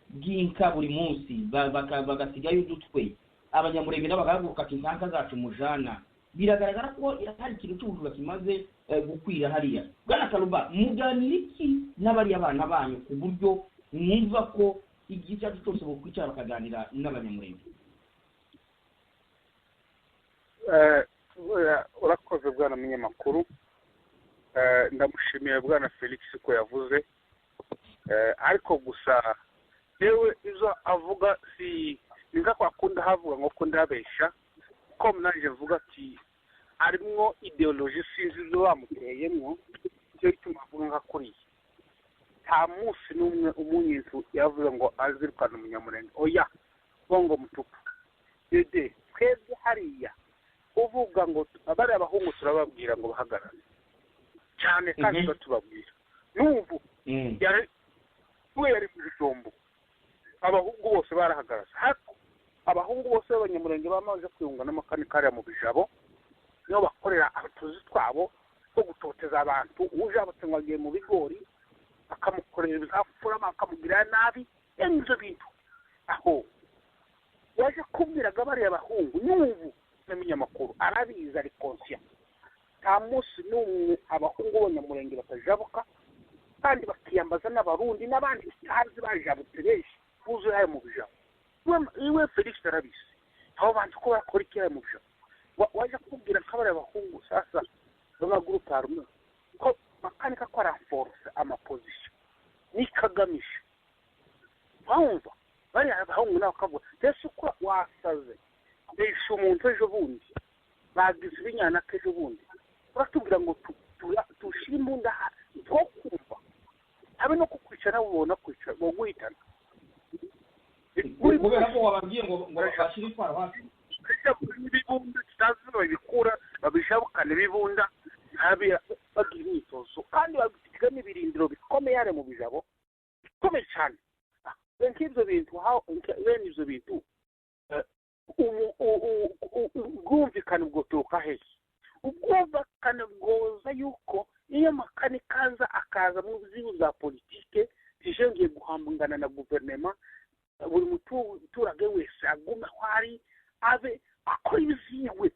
Speaker 2: bw'inka buri munsi, bagasigayo udutwe, abanyamurenge n'abagahaguruka ati inkanka zacu mujana. Biragaragara ko hari ikintu cy'ubujura kimaze gukwira hariya. Bwana Kaluba, muganira iki n'abari abana banyu ku buryo mwumva ko igihe cyacu cyose bukwicara bakaganira n'abanyamurenge?
Speaker 4: Urakoze bwana munyamakuru. Ndamushimiye bwana Felix ko yavuze, ariko gusa yewe izo avuga si ninga kwakunda havuga ngo ko ndabesha, ko mnanje mvuga ati arimwo ideology sinzi zo bamuteyemwo, cyo ituma avuga nka kuri nta munsi n'umwe umunyinzu yavuze ngo azirukana umunyamurenge. Oya, bongo mutuku dede twebwe hariya uvuga ngo abari abahungu turababwira ngo bahagarare cyane, kandi batubabwira n'ubu yari mu bijombo abahungu bose barahagaze. Hako abahungu bose b'abanyamurenge bamaze kwiyunga n'amakanikari mu bijabo, niyo bakorera abatuzi twabo ko gutoteza abantu. Uje abatengwagiye mu bigori akamukorera ibizafura, akamugira nabi, enzo bintu aho waje kubwiraga bari abahungu. N'ubu n'umunyamakuru arabiza, ari conscient. Nta munsi n'umwe abahungu b'abanyamurenge batajabuka kandi bakiyambaza n'abarundi n'abandi hanze bajabutse benshi buzuye ayo mu bijabo. Iwe Felix arabizi aho bantu ko bakora iki mu bijabo. Waje kubwira ko bari abahungu sasa b'amagroupe armé ko makanika ko renforce amaposition ni kagamisha. Bumva bari abahungu nawe kavuga ese ko wasaze besha umuntu ejo bundi bagize ibinyana kejo bundi, uratubwira ngo tushire imbunda two kumva habe no kukwicara ubona kwicara ngo guhitana
Speaker 2: kubera ko wababwiye ngo bashire ifara hasi
Speaker 4: ibibunda kitazuba bikura babishabukane bibunda habe bagira imyitozo kandi babiga n'ibirindiro bikomeye yare mu bijabo bikomeye cyane. Nk'ibyo bintu bene ibyo bintu ubwumvikane bwoturuka hehe? Ubwumvikane bwoza yuko iyo makanika akaza mu zibu za politike zishingiye guhangana na guverinoma, buri muturage wese aguma aho ari abe akora ibiziwe,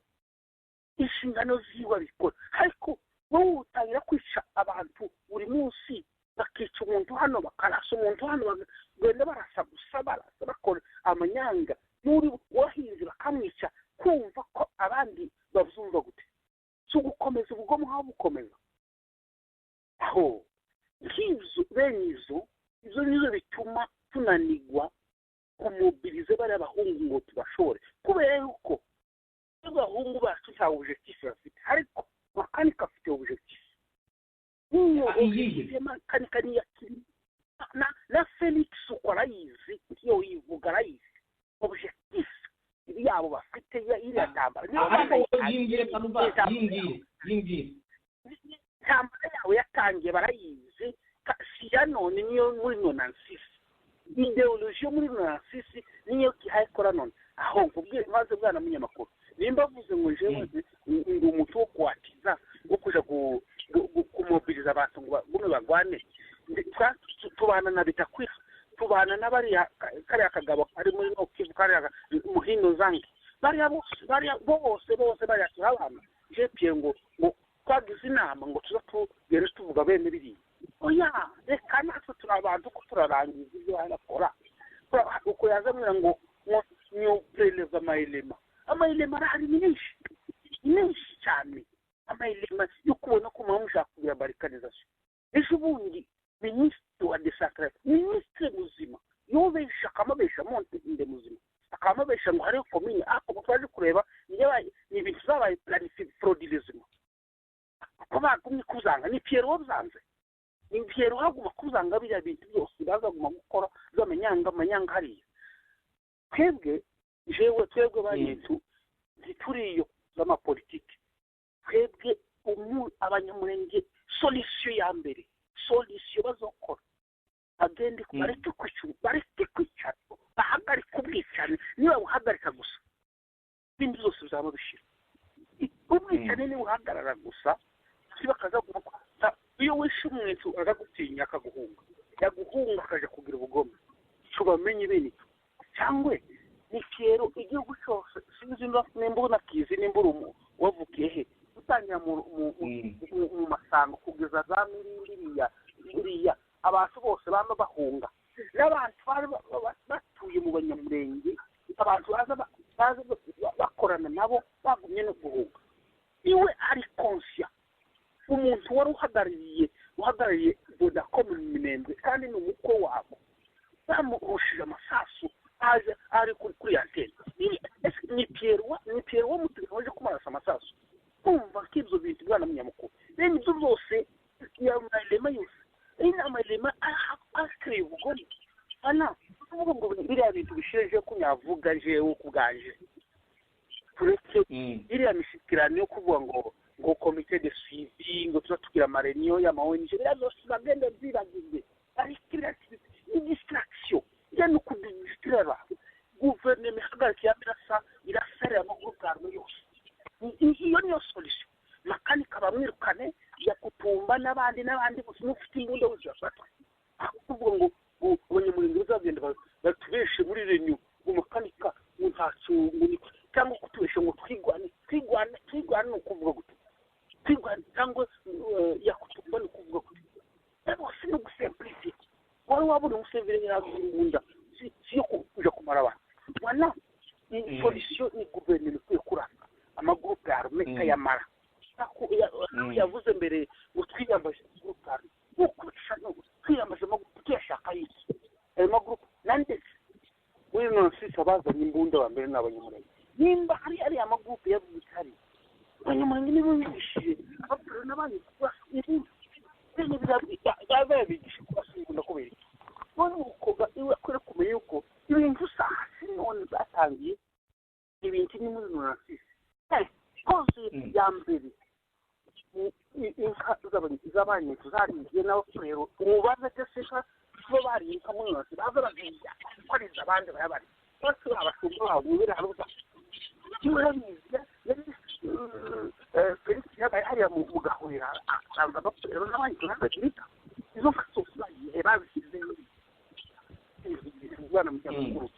Speaker 4: inshingano ziwe abikora. Ariko wowe utangira kwica abantu buri munsi, bakica umuntu hano bakarasa umuntu hano, bagenda barasa gusa barasa bakora amanyanga, n'uri wahinze bakamwica, kumva ko abandi bazumva gute? So gukomeza ubugome aho bukomeza aho nk'ibyo bene izo nizo bituma tunanigwa kumubirize bari abahungu ngo tubashore, kubera yuko abahungu bacu nta objectif bafite, ariko makanika afite objectif.
Speaker 3: niyo kani yakiri na Felix ukarayizi iyo yivuga arayizi objectif yabo bafite iri Intambara
Speaker 2: yingiye Kaluba yingiye
Speaker 3: Intambara yawe yatangiye barayizi si ya none niyo muri 96 ideology yo muri 96 niyo kihayikora none aho ubwe maze bwana munyamakuru nimba vuze ngo jewe ndi umuntu wo kwatiza wo kuja kumobiliza abantu ngo gume bagwane tubana na bitakwira tubana n'abari kari akagabo ari muri no kivu kari muhindo zangi bari bose bari abana je pye ngo twagize inama ngo tuza tugere tuvuga bene biri oya reka natwe turabantu ko turarangiza ibyo arakora uko yazamira ngo nyo preleva amayilema ari menshi cyane amayilema yo kubona ko mushaka kugira barikanisation ejo bundi ministre wa desacre ministre muzima yobesha kamabesha monte inde muzima akamabesha ngo hari komine ako twaje kureba ni ibintu zabaye planifié fraudulezima ko bagumye kuzanga ni Pierrot zanze ni Pierrot haguma kuzanga bya bintu byose bazaguma gukora zamanyanga hariya twebwe banyetu zituriyo zama politiki twebwe abanyamurenge solution ya mbere solution bazokora agende bareke kwicara bahagarika ubwicane niba buhagarika gusa ibindi byose bizaba bishira ubwicane ni buhagarara gusa kibakaza gukora iyo wishe umwetu aragutinya akaguhunga yaguhunga akaje kugira ubugome tubamenye bene cyangwe ni Pierrot igihugu cyose sinzi nimbona kizi nimbura wavukiye he utangira mu masango kugeza za iriya abantu bose bama bahunga n'abantu batuye mu banyamurenge abantu baza bakorana nabo bagumye no guhunga iwe ari conscient umuntu wari uhagarariye Vodacom Minembwe kandi ni umukwe wabo bamurushije amasasu ari kuri antene ni Pierrot mutu waje kumarasa amasasu kumva kibyo bintu bwana munyamakuru rero ibyo byose yamayilema yose inamayilema akiri ubugoni ana uvuga ngo biriya bintu bisheje kunyavuga jewe kubganje tureke iriya mishyikirano yo kuvuga ngo komite de suivi ngo tugira amarenyo y'ama-ONG biriya byose bagenda biragize arikira ni distraction no kudistrera guverinoma ihagarika irasarira amaguru arimo yose iyo niyo solution makanika bamwirukane yakutumba n'abandi gusa n'ufite imbunda wese yafatwa kuvuga ngo abanyamurenge bazagenda batubeshe muri renyu umakanika ntacyo cyangwa kutubeshe ngo twigwane ni ukuvuga gute twigwane cyangwa yakutumba ni ukuvuga gute bose ni ugusimplifiye wari wabona umusevere yaragumbunda si yo kuja kumara abantu wana ni solution ni guverinoma ikwiye kuranga amagurupe arme kayamara yavuze mbere ngo twiyambaje gurupe arme twiyambaje amagurupe tuyashaka yiki ayo magurupe nandetse muri nonsisi abazanye imbunda wa mbere n'abanyamurenge nimba hari amagurupe yavuze hari abanyamurenge nibo bigishije abapfura n'abandi kubasa imbunda yabigisha kubasa imbunda kubera iki none ukoga iwe akwiye kumenya yuko ibintu hasi none batangiye ibintu ni muri nonsisi kose ya mbere inka z'abanyetu zarigiye n'abafurero umubaza cyose bo barinka muri nonsisi baza bagiye kwariza abandi bayabari bose abashumba babo biraruza kimurabiza Felix yabaye hariya mu gahurira asanga abafurero n'abandi bagirita izo kasosi bagiye babishyize bwana mukuru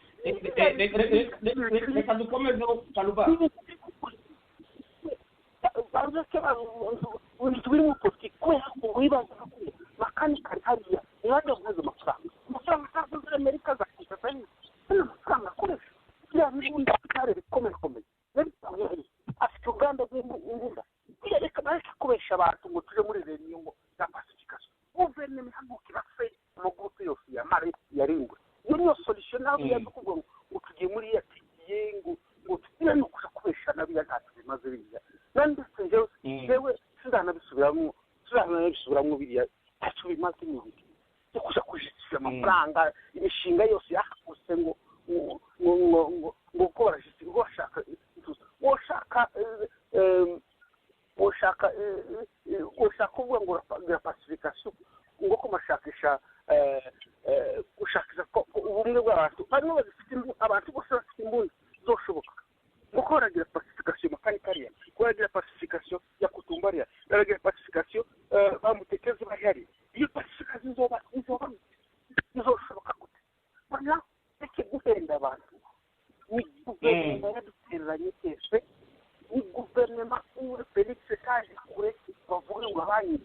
Speaker 2: reka dukomeze Kaluba
Speaker 3: bavuze ko turi mu politiki kubera ko wibaza ko makanika hariya nibaje kuvuza amafaranga azavuze Amerika zakita bene amafaranga akoresha ya n'ubundi kare bikomeye afite uruganda rw'imbunda reka bareke kubesha abantu ngo tuje muri reniyo ngo za pacification guverinoma ihagukira fe amagurupe yose yamare yaringwe iyo niyo solution nawe yaje kuvuga ngo tugiye muri yatiye ngo tugire no kuja kubesha nabi ntacyo bimaze biza nanditse jewe sindanabisubiramo
Speaker 4: no bisubiramwo biriya tacu bimaze n'ibiki cyo kuja kujistisha amafaranga imishinga yose yakuse ngo ko barajistisha ngo ushaka kuvuga ngo la pacification ngo ko mashakisha gushakisha ubumwe bw'abantu bamwe bafite abantu bose bafite imbunda zoshoboka ngo ko baragira pacification makanikariya ko baragira pacification ya kutumbaria baragira pacification bamutekeze bahari iyo pacification izoshoboka gute bana eke guhenda abantu ni guverinoma yadutereranye twese ni guverinoma uwe Felix kaje kure bavuga ngo abanyi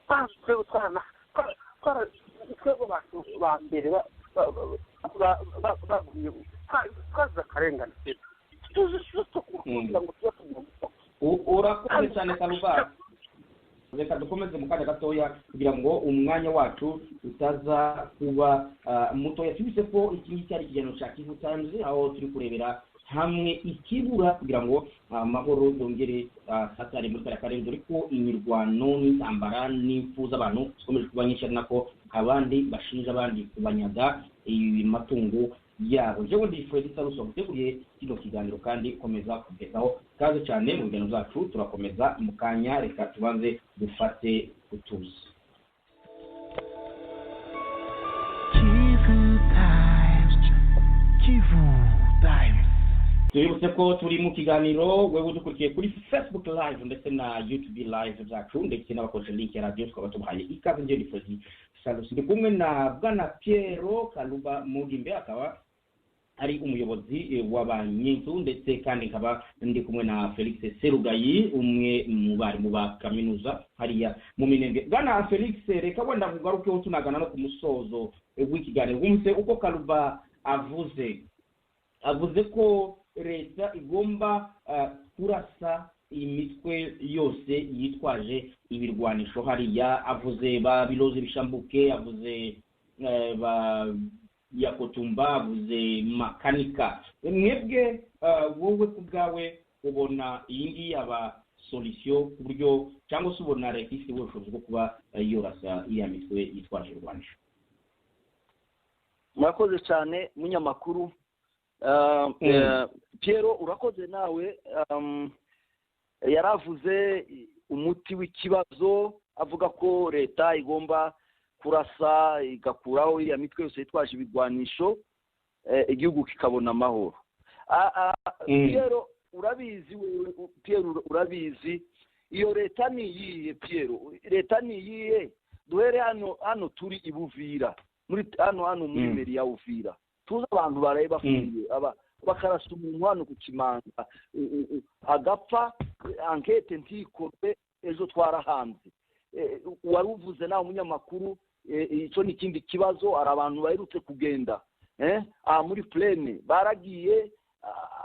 Speaker 4: bazwe utwana twego abantu ba mbere bagumye kaza karengana
Speaker 2: urakoze cyane Kaluba. Reka dukomeze mu kanya gatoya kugira ngo umwanya wacu utaza kuba mutoya. Tubise ko iki ngiki ari ikiganiro cya Kivutimes aho turi kurebera hamwe ikibura kugira ngo amahoro yongere satari muri kariya karere, dore ko imirwano n'intambara n'impfu z'abantu zikomeje kuba nyinshi, ari nako abandi bashinja abandi kubanyaga matungo yabo. Jewe ndi Felix uteguriye kino kiganiro kandi komeza kugezaho kaze cyane mu biganiro byacu. Turakomeza mu kanya, reka tubanze dufate utuzi. Kivutimes. Tubibutse ko turi mu kiganiro, wewe udukurikiye kuri Facebook live ndetse na YouTube live zacu, ndetse n'abakoresha link ya radio twaba tubahaye ikaze. Nje ndi Felix ndi kumwe na bwana Pierrot Kaluba Mugimbe, akaba ari umuyobozi w'abanyenzu, ndetse kandi nkaba ndi kumwe na Felix Serugayi, umwe mu barimu ba kaminuza hariya mu Minembwe. Bwana Felix, reka wenda kugarukeho tunagana no ku musozo w'ikiganiro. Wumse uko Kaluba avuze ko leta igomba kurasa imitwe yose yitwaje ibirwanisho hariya. Avuze ba biloze bishambuke, avuze ba yakotumba, avuze makanika. Mwebwe wowe kubgawe ubona iyi ngiyi aba solution ku buryo cyangwa se ubona leta ifite ubushobozi bwo kuba yorasa iya mitwe yitwaje ibirwanisho?
Speaker 3: Murakoze cyane munyamakuru. Pierrot urakoze nawe. Yaravuze umuti w'ikibazo, avuga ko leta igomba kurasa igakuraho iya mitwe yose yitwaje ibigwanisho, igihugu kikabona amahoro. Pierrot urabizi, Pierrot urabizi iyo leta ni yiye. Pierrot leta ni yiye. Duhere hano turi ibuvira, muri hano muri meri ya Uvira, tuza abantu baraye bafungiye bakarasa umuntu hano ku Kimanga agapfa, ankete ntikorwe, ejo twarahanze. Waruvuze nawe umunyamakuru, icyo ni ikindi kibazo. Ari abantu baherutse kugenda muri plane, baragiye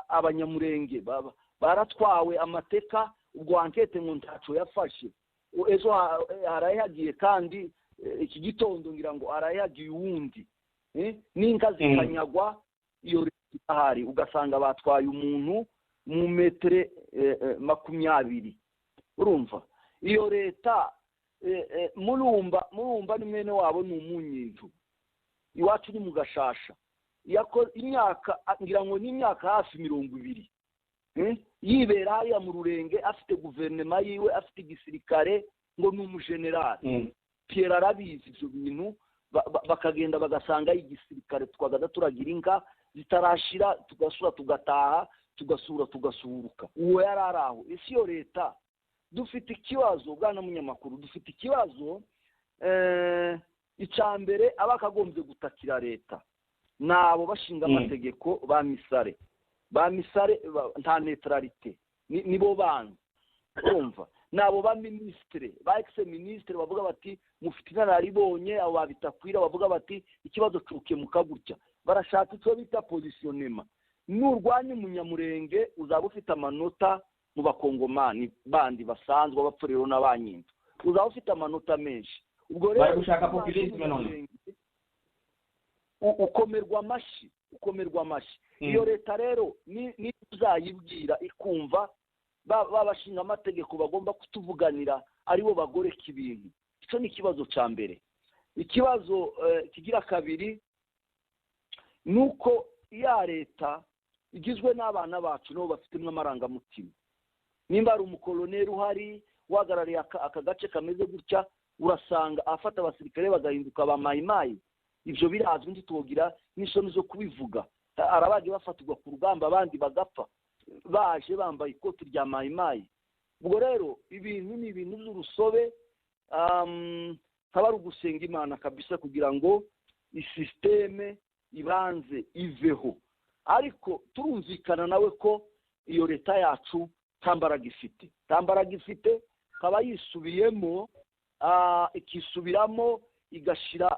Speaker 3: abanyamurenge baratwawe amateka, ubwo ankete ngo ntaco yafashe. Ejo harayagiye kandi iki gitondo ngira ngo arayagiye uwundi, n'inka zikanyagwa. Iyo ahari ugasanga batwaye umuntu mu metre 20. Urumva iyo leta murumba ni mwene wabo ni umunyinzu iwacu ni mu Gashasha, imyaka ngira ngo ni imyaka hafi 20 yibera hariya mu Rurenge, afite guverinoma yiwe, afite igisirikare, ngo ni umugenerali. Pierre arabizi ibyo bintu, bakagenda bagasanga igisirikare twagaza turagira inka zitarashira, tugasura tugataha, tugasura tugasuruka. Uwo yararaho. Isi yo leta dufite ikibazo, bwana munyamakuru, dufite ikibazo. Icambere abakagombye gutakira leta nabo bashinga amategeko ba misare nta neutralite, nibo bantu. Urumva nabo ba ministre, ba ex ministre bavuga bati mufite inararibonye, abo babitakwira bavuga bati ikibazo cuke mukagutya, barashaka icyo bita positionnement. Nurwanya umunyamurenge uzaba ufite amanota mu bakongomani bandi basanzwe abapfurero n'abanyinzu, uzaba ufite amanota menshi. Ubwo rero
Speaker 2: gushaka populisme none
Speaker 3: ukomerwa amashi. Iyo leta rero ni uzayibwira ikumva babashinga amategeko bagomba kutuvuganira, aribo bagoreka ibintu. icyo ni ikibazo cya mbere. Ikibazo kigira kabiri ni uko iya leta igizwe n'abana bacu nabo bafitemo amarangamutima. Nimba ari umukoloneli uhari wahagarariye aka gace kameze gutya, urasanga afata abasirikare bagahinduka ba mayimayi. Ibyo birazwi ntitugira n'isoni zo kubivuga. Arabagiye bafatirwa ku rugamba, abandi bagapfa baje bambaye ikoti rya mayimayi. Ubwo rero ibintu ni ibintu by'urusobe, haba ari ugusenga Imana kabisa kugira ngo isisiteme ibanze iveho. Ariko turumvikana nawe ko iyo leta yacu tambaraga ifite kaba yisubiyemo, ikisubiramo igashira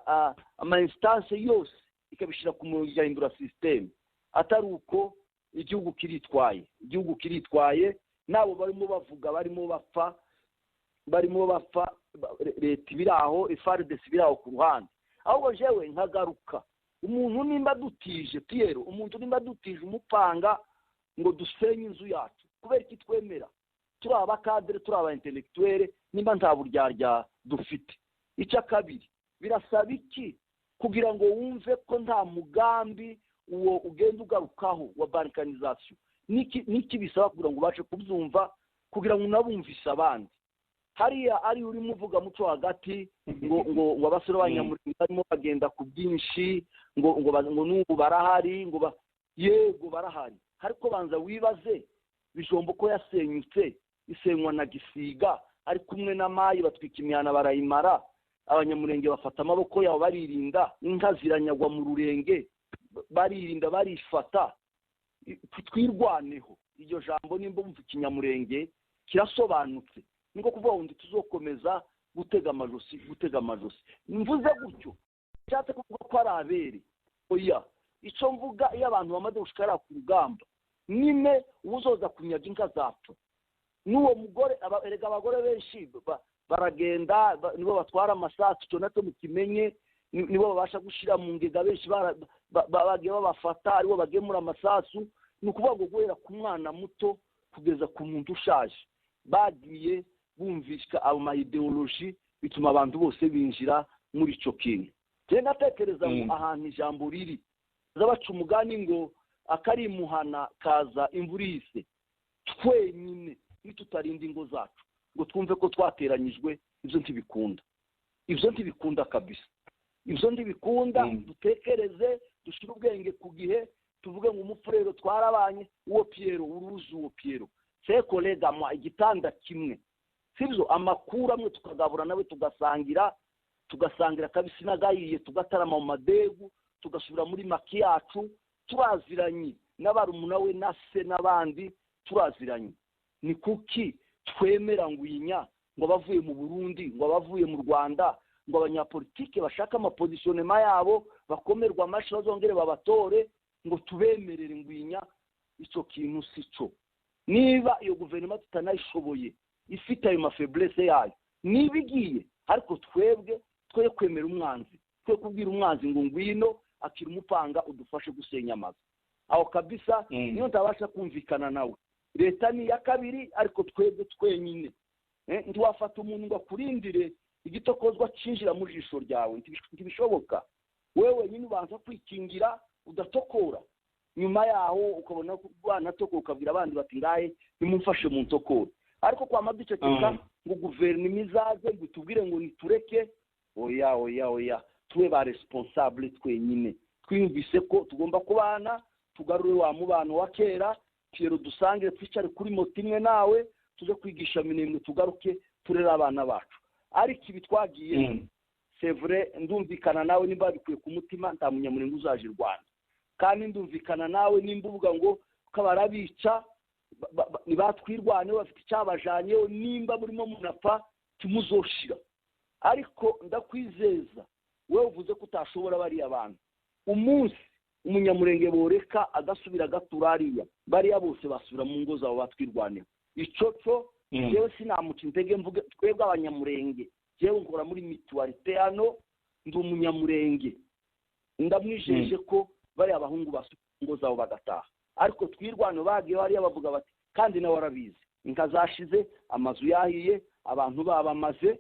Speaker 3: ama instance yose ikabishira ku murongo igahindura system. Atari uko igihugu kiritwaye nabo barimo bavuga barimo bapfa leta ibiraho, FARDC ibiraho ku ruhande. Ahubwo jewe nkagaruka, umuntu nimba dutije Pierrot, umuntu nimba dutije umupanga ngo dusenye inzu yacu, kubera iki twemera turi abakadere, turi aba intellectuel, nimba nta buryarya dufite. Icya kabiri, birasaba iki kugira ngo wumve ko nta mugambi uwo ugenda ugarukaho wa balkanization? Niki bisaba kugira ngo bace kubyumva, kugira ngo unabumvise abandi? Hariya ari urimo uvuga muco hagati ngo abasore b'abanyamurenge barimo bagenda ku byinshi, ngo n'ubu barahari, yego barahari. Ariko banza wibaze bijombo ko yasenyutse, isenywa na gisiga, ari kumwe n'amayi batwika imihana barayimara, abanyamurenge bafata amaboko yabo baririnda, inka ziranyagwa mu rurenge baririnda barifata. Twirwaneho. Iryo jambo nimba umva ikinyamurenge kirasobanutse, niko kuvuga ngo tuzokomeza gutega amajosi. Mvuze gutyo cyate kuvuga ko ari abere oya. Icyo mvuga iyo abantu bamaze gushikara ku rugamba, nyine uzoza kunyaga inka zapfa. N'uwo mugore erega abagore benshi baragenda, nibo batwara amasasu, cyo nato mukimenye, nibo babasha gushira mu ngega, benshi bagiye babafata aribo bagemura amasasu. Ni ukuvuga ngo guhera ku mwana muto kugeza ku muntu ushaje bagiye bumvishwa ama ideology, bituma abantu bose binjira muri cyo kintu. Je natekereza ngo ahantu ijambo riri zabaca umugani ngo akari muhana kaza imvurisi, twenyine nitutarinda ingo zacu ngo twumve ko twateranyijwe. Ibyo ntibikunda kabisa. Ibyo ntibikunda. Dutekereze, dushire ubwenge ku gihe, tuvuge ngo umufurero twarabanye, uwo Pierrot uruzi, uwo Pierrot c'est collègue moi, igitanda kimwe, sibyo amakuru amwe tukagabura nawe tugasangira kabisi nagayiye, tugatarama mu madegu, tugasubira muri maki yacu, turaziranye n'abarumuna we na se n'abandi turaziranye. Ni kuki twemera ngwinya ngo bavuye mu Burundi, ngo bavuye mu Rwanda, ngo abanyapolitike bashaka amapositionema yabo bakomerwa amashi bazongere babatore, ngo tubemerere ngwinya? Icyo kintu sico. Niba iyo guverinoma tutanayishoboye, ifite ayo mafaiblesse yayo, niba igiye, ariko twebwe kwemera umwanzi, kubwira umwanzi ngo ngwino akira umupanga udufashe gusenya amazu, aho kabisa niyo ntabasha kumvikana nawe. Leta ni ya kabiri, ariko twebwe twenyine ntiwafata umuntu ngo akurindire igitokozwa cinjira mu jisho ryawe, ntibishoboka. Wewe nyine ubanza kwikingira udatokora, nyuma yaho ukabona ko wanatoka ukabwira abandi bati ngahe nimumfashe mu ntokora. Ariko kwa maduceceka ngo guverinoma izaze ngo tubwire ngo nitureke, oya twe ba responsable twenyine. Twiyumvise ko tugomba kubana, tugarure wa mubano wa kera, Pierrot dusange twicare kuri moto imwe nawe, tuje kwigisha minimwe, tugaruke turera abana bacu. Ariko ibi twagiye c'est vrai, ndumvikana nawe nimba bikwiye ku mutima, nta munyamurenge uzaje Rwanda. Kandi ndumvikana nawe nimba uvuga ngo kabarabica nibatwirwane bafite icyabajanyeho, nimba burimo munapfa tumuzoshira. Ariko ndakwizeza wewe uvuze ko utashobora bari abantu, umunsi umunyamurenge boreka agasubira gaturariya, bariya bose basubira mu ngo zabo batwirwaneho. Icoco yewe sinamuca intege mvuge twebwe abanyamurenge, jewe nkora muri mutualité hano, ndi umunyamurenge, ndamwijeje ko bari abahungu basubira mu ngo zabo bagataha. Ariko twirwane bagiye bariya bavuga bati kandi nawe arabizi, inka zashize, amazu yahiye, abantu babamaze,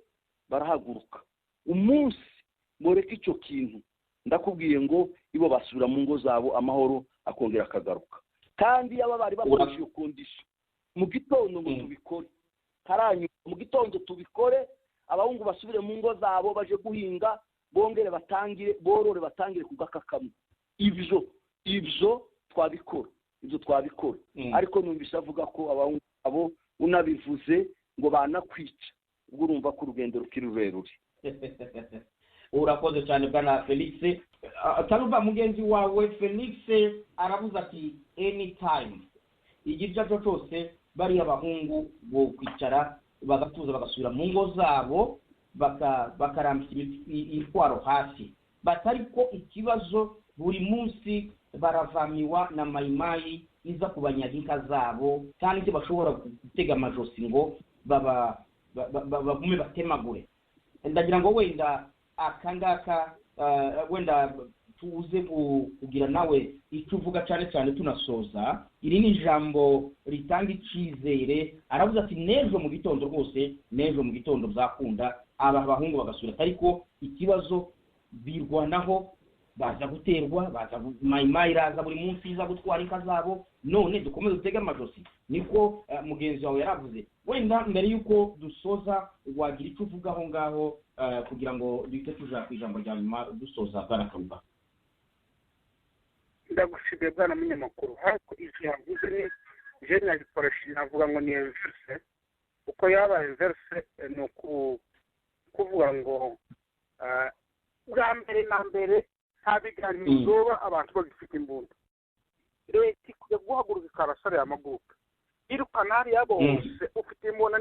Speaker 3: barahaguruka umunsi mureke icyo kintu ndakubwiye ngo ibo basubira mu ngo zabo amahoro akongera akagaruka kandi yaba bari bakoresha iyo kondisiyo mu gitondo ngo tubikore taranyuma mu gitondo tubikore abahungu basubire mu ngo zabo baje guhinga bongere batangire borore batangire kugakakamo ibyo twabikora ariko numvise avuga ko abahungu abo unabivuze ngo banakwica ubwo urumva ko urugendo rukiri rurerure.
Speaker 2: Urakoze cyane bwana Felix. Kaluba mugenzi wawe Felix aravuze ati anytime igihe cyose bari abahungu bo kwicara bagatuza bagasubira mu ngo zabo bakarambika intwaro hasi batari ko ikibazo buri munsi baravamiwa na mayimayi iza kubanyaga inka zabo kandi icyo bashobora gutega amajosi ngo bagume batemagure. Ndagira ngo wenda akangaka wenda tuze kugira nawe icyo uvuga cyane cyane tunasoza. Iri ni ijambo ritanga icyizere. Aravuze ati nejo mu gitondo rwose nejo mu gitondo byakunda aba bahungu bagasubira ariko ikibazo birwanaho baza guterwa baza mayimayi iraza buri munsi iza gutwara inka zabo none dukomeze dutega amajosi. Niko mugenzi wawe yaravuze. Wenda mbere yuko dusoza wagira icyo uvuga aho ngaho kugira ngo duhite tuja ku ijambo rya nyuma dusoza bwana Kaluba.
Speaker 4: Ndagushimiye bwana munyamakuru ariko icyo yavuze ni general policy navuga ngo ni inverse uko yaba inverse ni kuvuga ngo bwa mbere na mbere nta biganiro abantu bagifite imbunda. Leta ikwiye guhaguruka ikarasara amaguruka irukana hariya bose ufite imbunda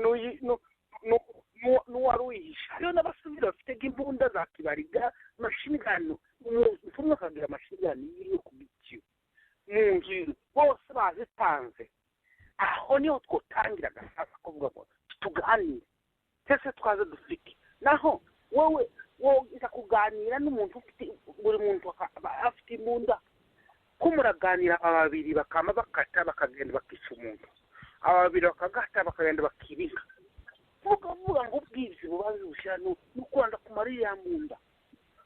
Speaker 4: n'uwari uyihisha hariyo n'abasivili bafite imbunda za kibariga mashini umuntu akagira mashini iri ku gitiyo mu nzu bose bazitanze. Aho niho twotangira agasasa kuvuga ngo tuganire twese twaze dufite naho wowe iza kuganira n'umuntu ufite buri muntu afite imbunda ko muraganira ababiri bakama bakata bakagenda bakica umuntu ababiri bakagata bakagenda bakibika vuga ngo ubwizi bubazi bushano n'ukwanda kumarira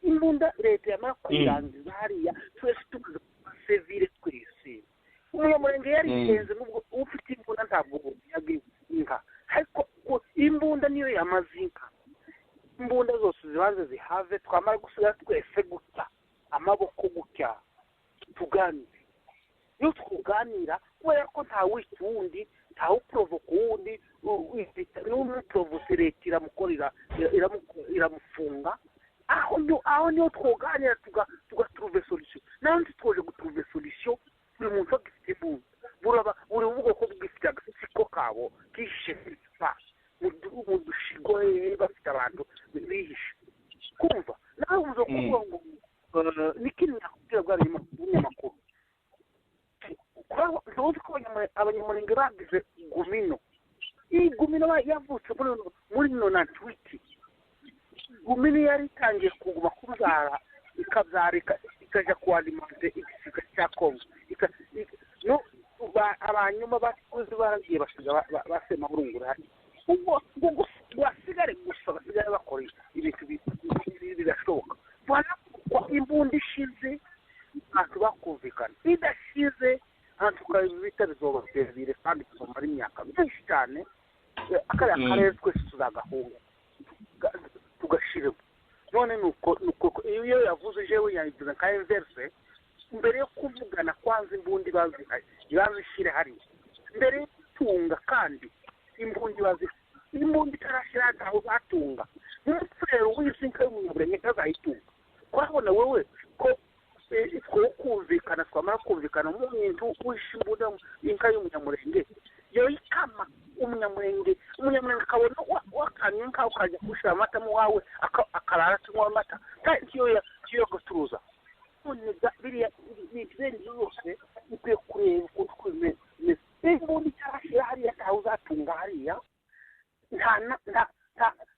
Speaker 4: imbunda leta yamara kwirangiza hariya twese tumaze sevire twese umunyamurenge yarigenze n'ubwo ufite imbunda ntabwo yagiye inka ariko imbunda niyo yamaze inka imbunda zose zibanze zihave twamara gusiga twese guta amaboko gutya tuganire. Iyo tuganira kubera ko nta wica uwundi nta uprovoka uwundi n'umuprovoke leta iramukorera iramufunga aho niyo twoganira tugatruve solution nanjye twoje gutruve solution buri muntu agifite imbunda buri ubwoko bw'ifite agatsiko kabo kishe mu dushigo bafite abantu bihishe kumva nawe uzo kuvuga ngo nikini nakubwira bwari umunyamakuru ntuzi ko abanyamurenge bagize gumino iyi gumino yavutse muri nonantwiti gumino yari itangiye kuguma kubyara ikabyara ikajya kuwalimante igisiga cya kongo abanyuma bakuzi baragiye basiga basema burungura ubwo basigare gusa basigare bakora ibintu bidashoboka imbunda ishize abantu bakumvikana idashize abantu tukabita bizoba birebire kandi tuzomara imyaka myinshi cyane akariya karere twese tuzagahunga tugashiremo. None nuko iyo yavuze jewe yayigize nka inverse mbere yo kuvugana kwanza imbundi bazishire hariya mbere yo gutunga kandi imbundi itarashira ntaho batunga n'umufurero w'izinka y'umunyamurenge ntazayitunga twabona wowe ko kumvikana twamara kumvikana umuntu wishe imbunda inka y'umunyamurenge yo ikama umunyamurenge akabona wakanye inka ukajya gushira amata mu wawe akarara tunywa amata kandi kiyo guturuza biriya ibindi yose ukwiye kureba ukuntu twimeze imbundi itarashira hariya ntaho uzatunga hariya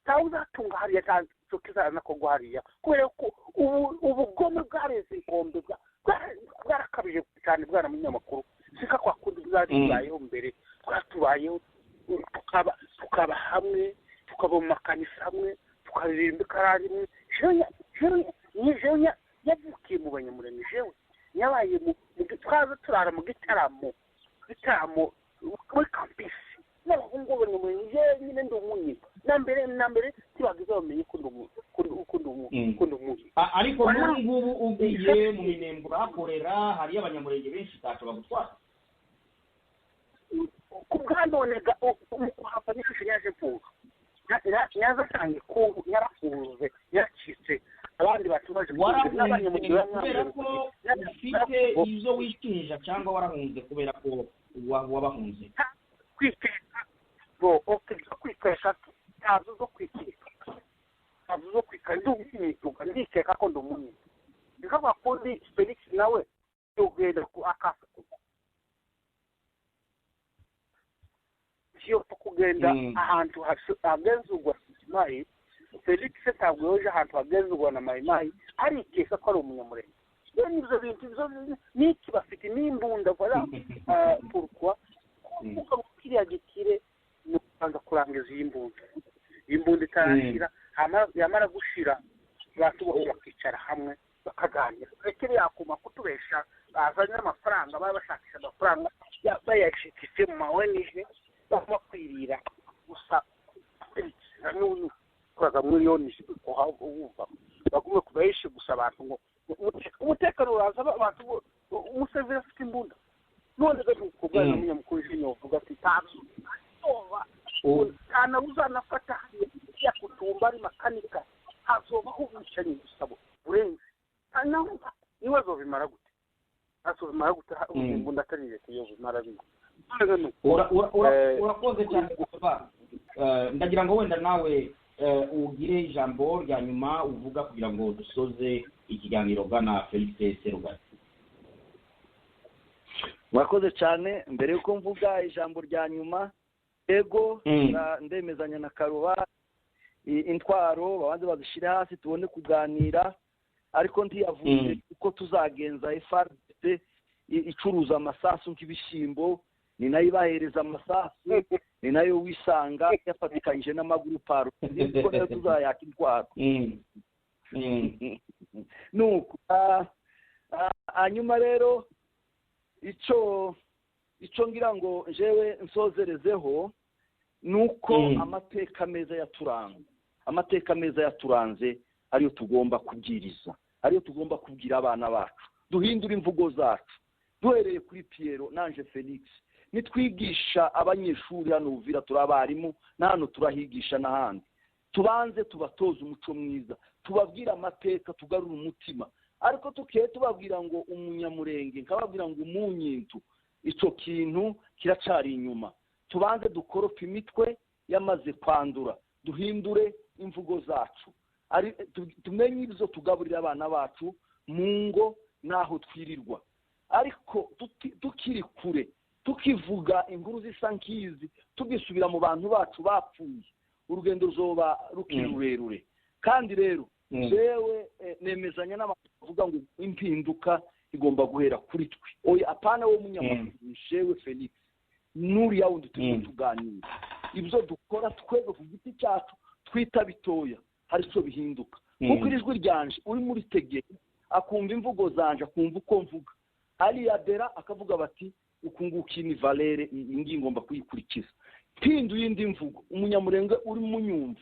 Speaker 4: ntawe uzatunga hariya ntazo kizana ko hariya kubera ko ubugome bwareze inkombe bwarakabije cyane bwana munyamakuru sika kwa kundi bwaribayeho mbere twatubayeho tukaba hamwe tukaba mu makanisa hamwe tukaririmba ikarari jewe yavukiye mu banyamurenge jewe yabaye twaza turara mu gitaramo muri kampisi n'abahungu b'abanyamurenge nyine ndi umunyiko na mbere tibagize bamenye ko ndi umunyiko
Speaker 2: ariko n'ubu ugiye mu minembwe urahakorera hariyo abanyamurenge benshi ntacyo bagutwara
Speaker 4: ku bwanonega umukuhava n'ishusho yaje mvuga yazatangiye ko yarafunze yaracitse abandi batumaje
Speaker 2: n'abanyamurenge kubera ko ufite izo wikinja cyangwa warahunze kubera ko wabahunze
Speaker 4: kwiteka bo kwiteka ntazo zo kwiteka ndumwituka ndikeka ko ndumunye ndikavuga ko ndi Felix nawe tugenda ku akasa iyo kugenda ahantu hagenzurwa mayi Felix ntabwo yoje ahantu hagenzurwa na mayi arikeka ko ari umunyamurenge rero nivyo bintu niki bafite n'imbunda voilà pourquoi kuko kiriya gikire no kwanza kurangiza imbunda itarashira yamara gushira abantu bose bakicara hamwe bakaganira rekere yakuma kutubesha bazanye amafaranga baba bashakisha amafaranga bayashikise mu mawenije bakwirira gusa n'uyu kwaga miliyoni wumva bagume kubahishe gusa abantu ngo umutekano uraza abantu umuseveri afite imbunda none kubwana n'umunyamukuru w'ishinyo uvuga ati tazo kana uzanafata ya kutumba ari makanika hazobaho ubwicanyi gusabo urenze naho ibibazo bimara gute bimara gute imbunda atari leta iyo bimara bimwe
Speaker 2: urakoze cyane kuva ndagira ngo wenda nawe ugire ijambo rya nyuma uvuga kugira ngo dusoze ikiganiro bwana Felix Serugayi.
Speaker 3: murakoze cyane mbere yuko mvuga ijambo rya nyuma ego ndemezanya na Kaluba intwaro babanze bazishire hasi tubone kuganira ariko ntiyavuze uko tuzagenza FRDC icuruza amasasu nk'ibishimbo ni nayo ibahereza amasasu ni nayo wisanga yafatikanyije n'amaguru paro niko nayo tuzayaka intwaro nuko hanyuma rero icyo ngira ngo jewe nsozerezeho nuko amateka meza yaturanze ariyo tugomba kubwiriza ariyo tugomba kubwira abana bacu duhindura imvugo zacu duhereye kuri Pierrot nanje Felix nitwigisha abanyeshuri hano Uvira turabarimu na hano turahigisha n'ahandi tubanze tubatoza umuco mwiza tubabwira amateka tugarura umutima ariko tukiye tubabwira ngo umunyamurenge nkababwira ngo umunyintu ico kintu kiracari inyuma tubanze dukoropa imitwe yamaze kwandura duhindure imvugo zacu ari tumenye ibyo tugaburira abana bacu mu ngo naho twirirwa ariko tukiri kure tukivuga inkuru zisa nkizi tugisubira mu bantu bacu bapfuye urugendo ruzoba rukirurerure kandi rero jewe nemezanya n'abantu bavuga ngo impinduka igomba guhera kuri twe oya apana wo munyamakuru jewe Felix nuri yawundi tuganira ibyo dukora twebwe ku giti cyacu twita bitoya hari cyo bihinduka kuko ijwi ryanje uri muri tegeye akumva imvugo zanje akumva uko mvuga ali yadera akavuga bati ukunguki ni valere ingi ngomba kuyikurikiza pinduye indi mvugo umunyamurenge uri munyumva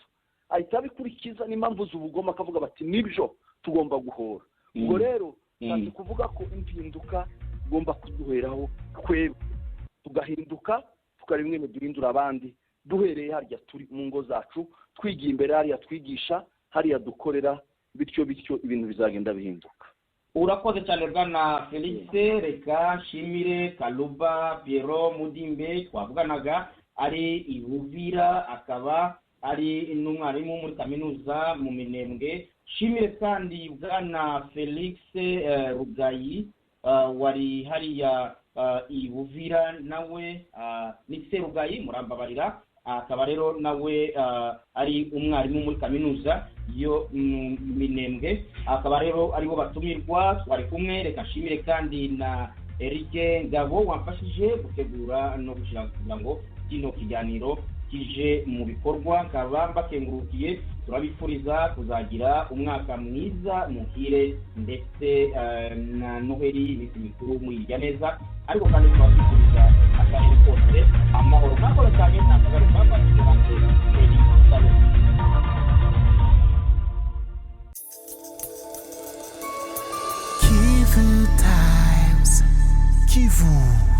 Speaker 3: ahita bikurikiza n'impamvu z'ubugoma akavuga bati nibyo tugomba guhora ubwo rero kandi kuvuga ko impinduka igomba kuduheraho twebwe tugahinduka tukareba imwe duhindura abandi duhereye harya turi mu ngo zacu twigiye imbere hariya twigisha hariya dukorera bityo ibintu bizagenda bihinduka.
Speaker 2: Urakoze cyane bwana Felix, reka nshimire Kaluba, Pierrot, Mudimbe twavuganaga ari Uvira akaba ari n'umwarimu muri kaminuza mu Minembwe. Nshimire kandi bwana Felix Serugayi wari hariya Uvira nawe ni Serugayi murambabarira akaba rero nawe ari umwarimu muri kaminuza yo Minembwe akaba rero aribo batumirwa twari kumwe. Reka nshimire kandi na Eric Ngabo wamfashije gutegura no gushaka kugira ngo kino kiganiro kije mu bikorwa. Nkaba mbakengurukiye turabifuriza kuzagira umwaka mwiza muhire ndetse na noheli iminsi mikuru muyirya neza, ariko kandi turabifuriza akarere kose amahoro. Mwakoze cyane, ntakagaruka bafite
Speaker 1: Kivutimes, Kivu.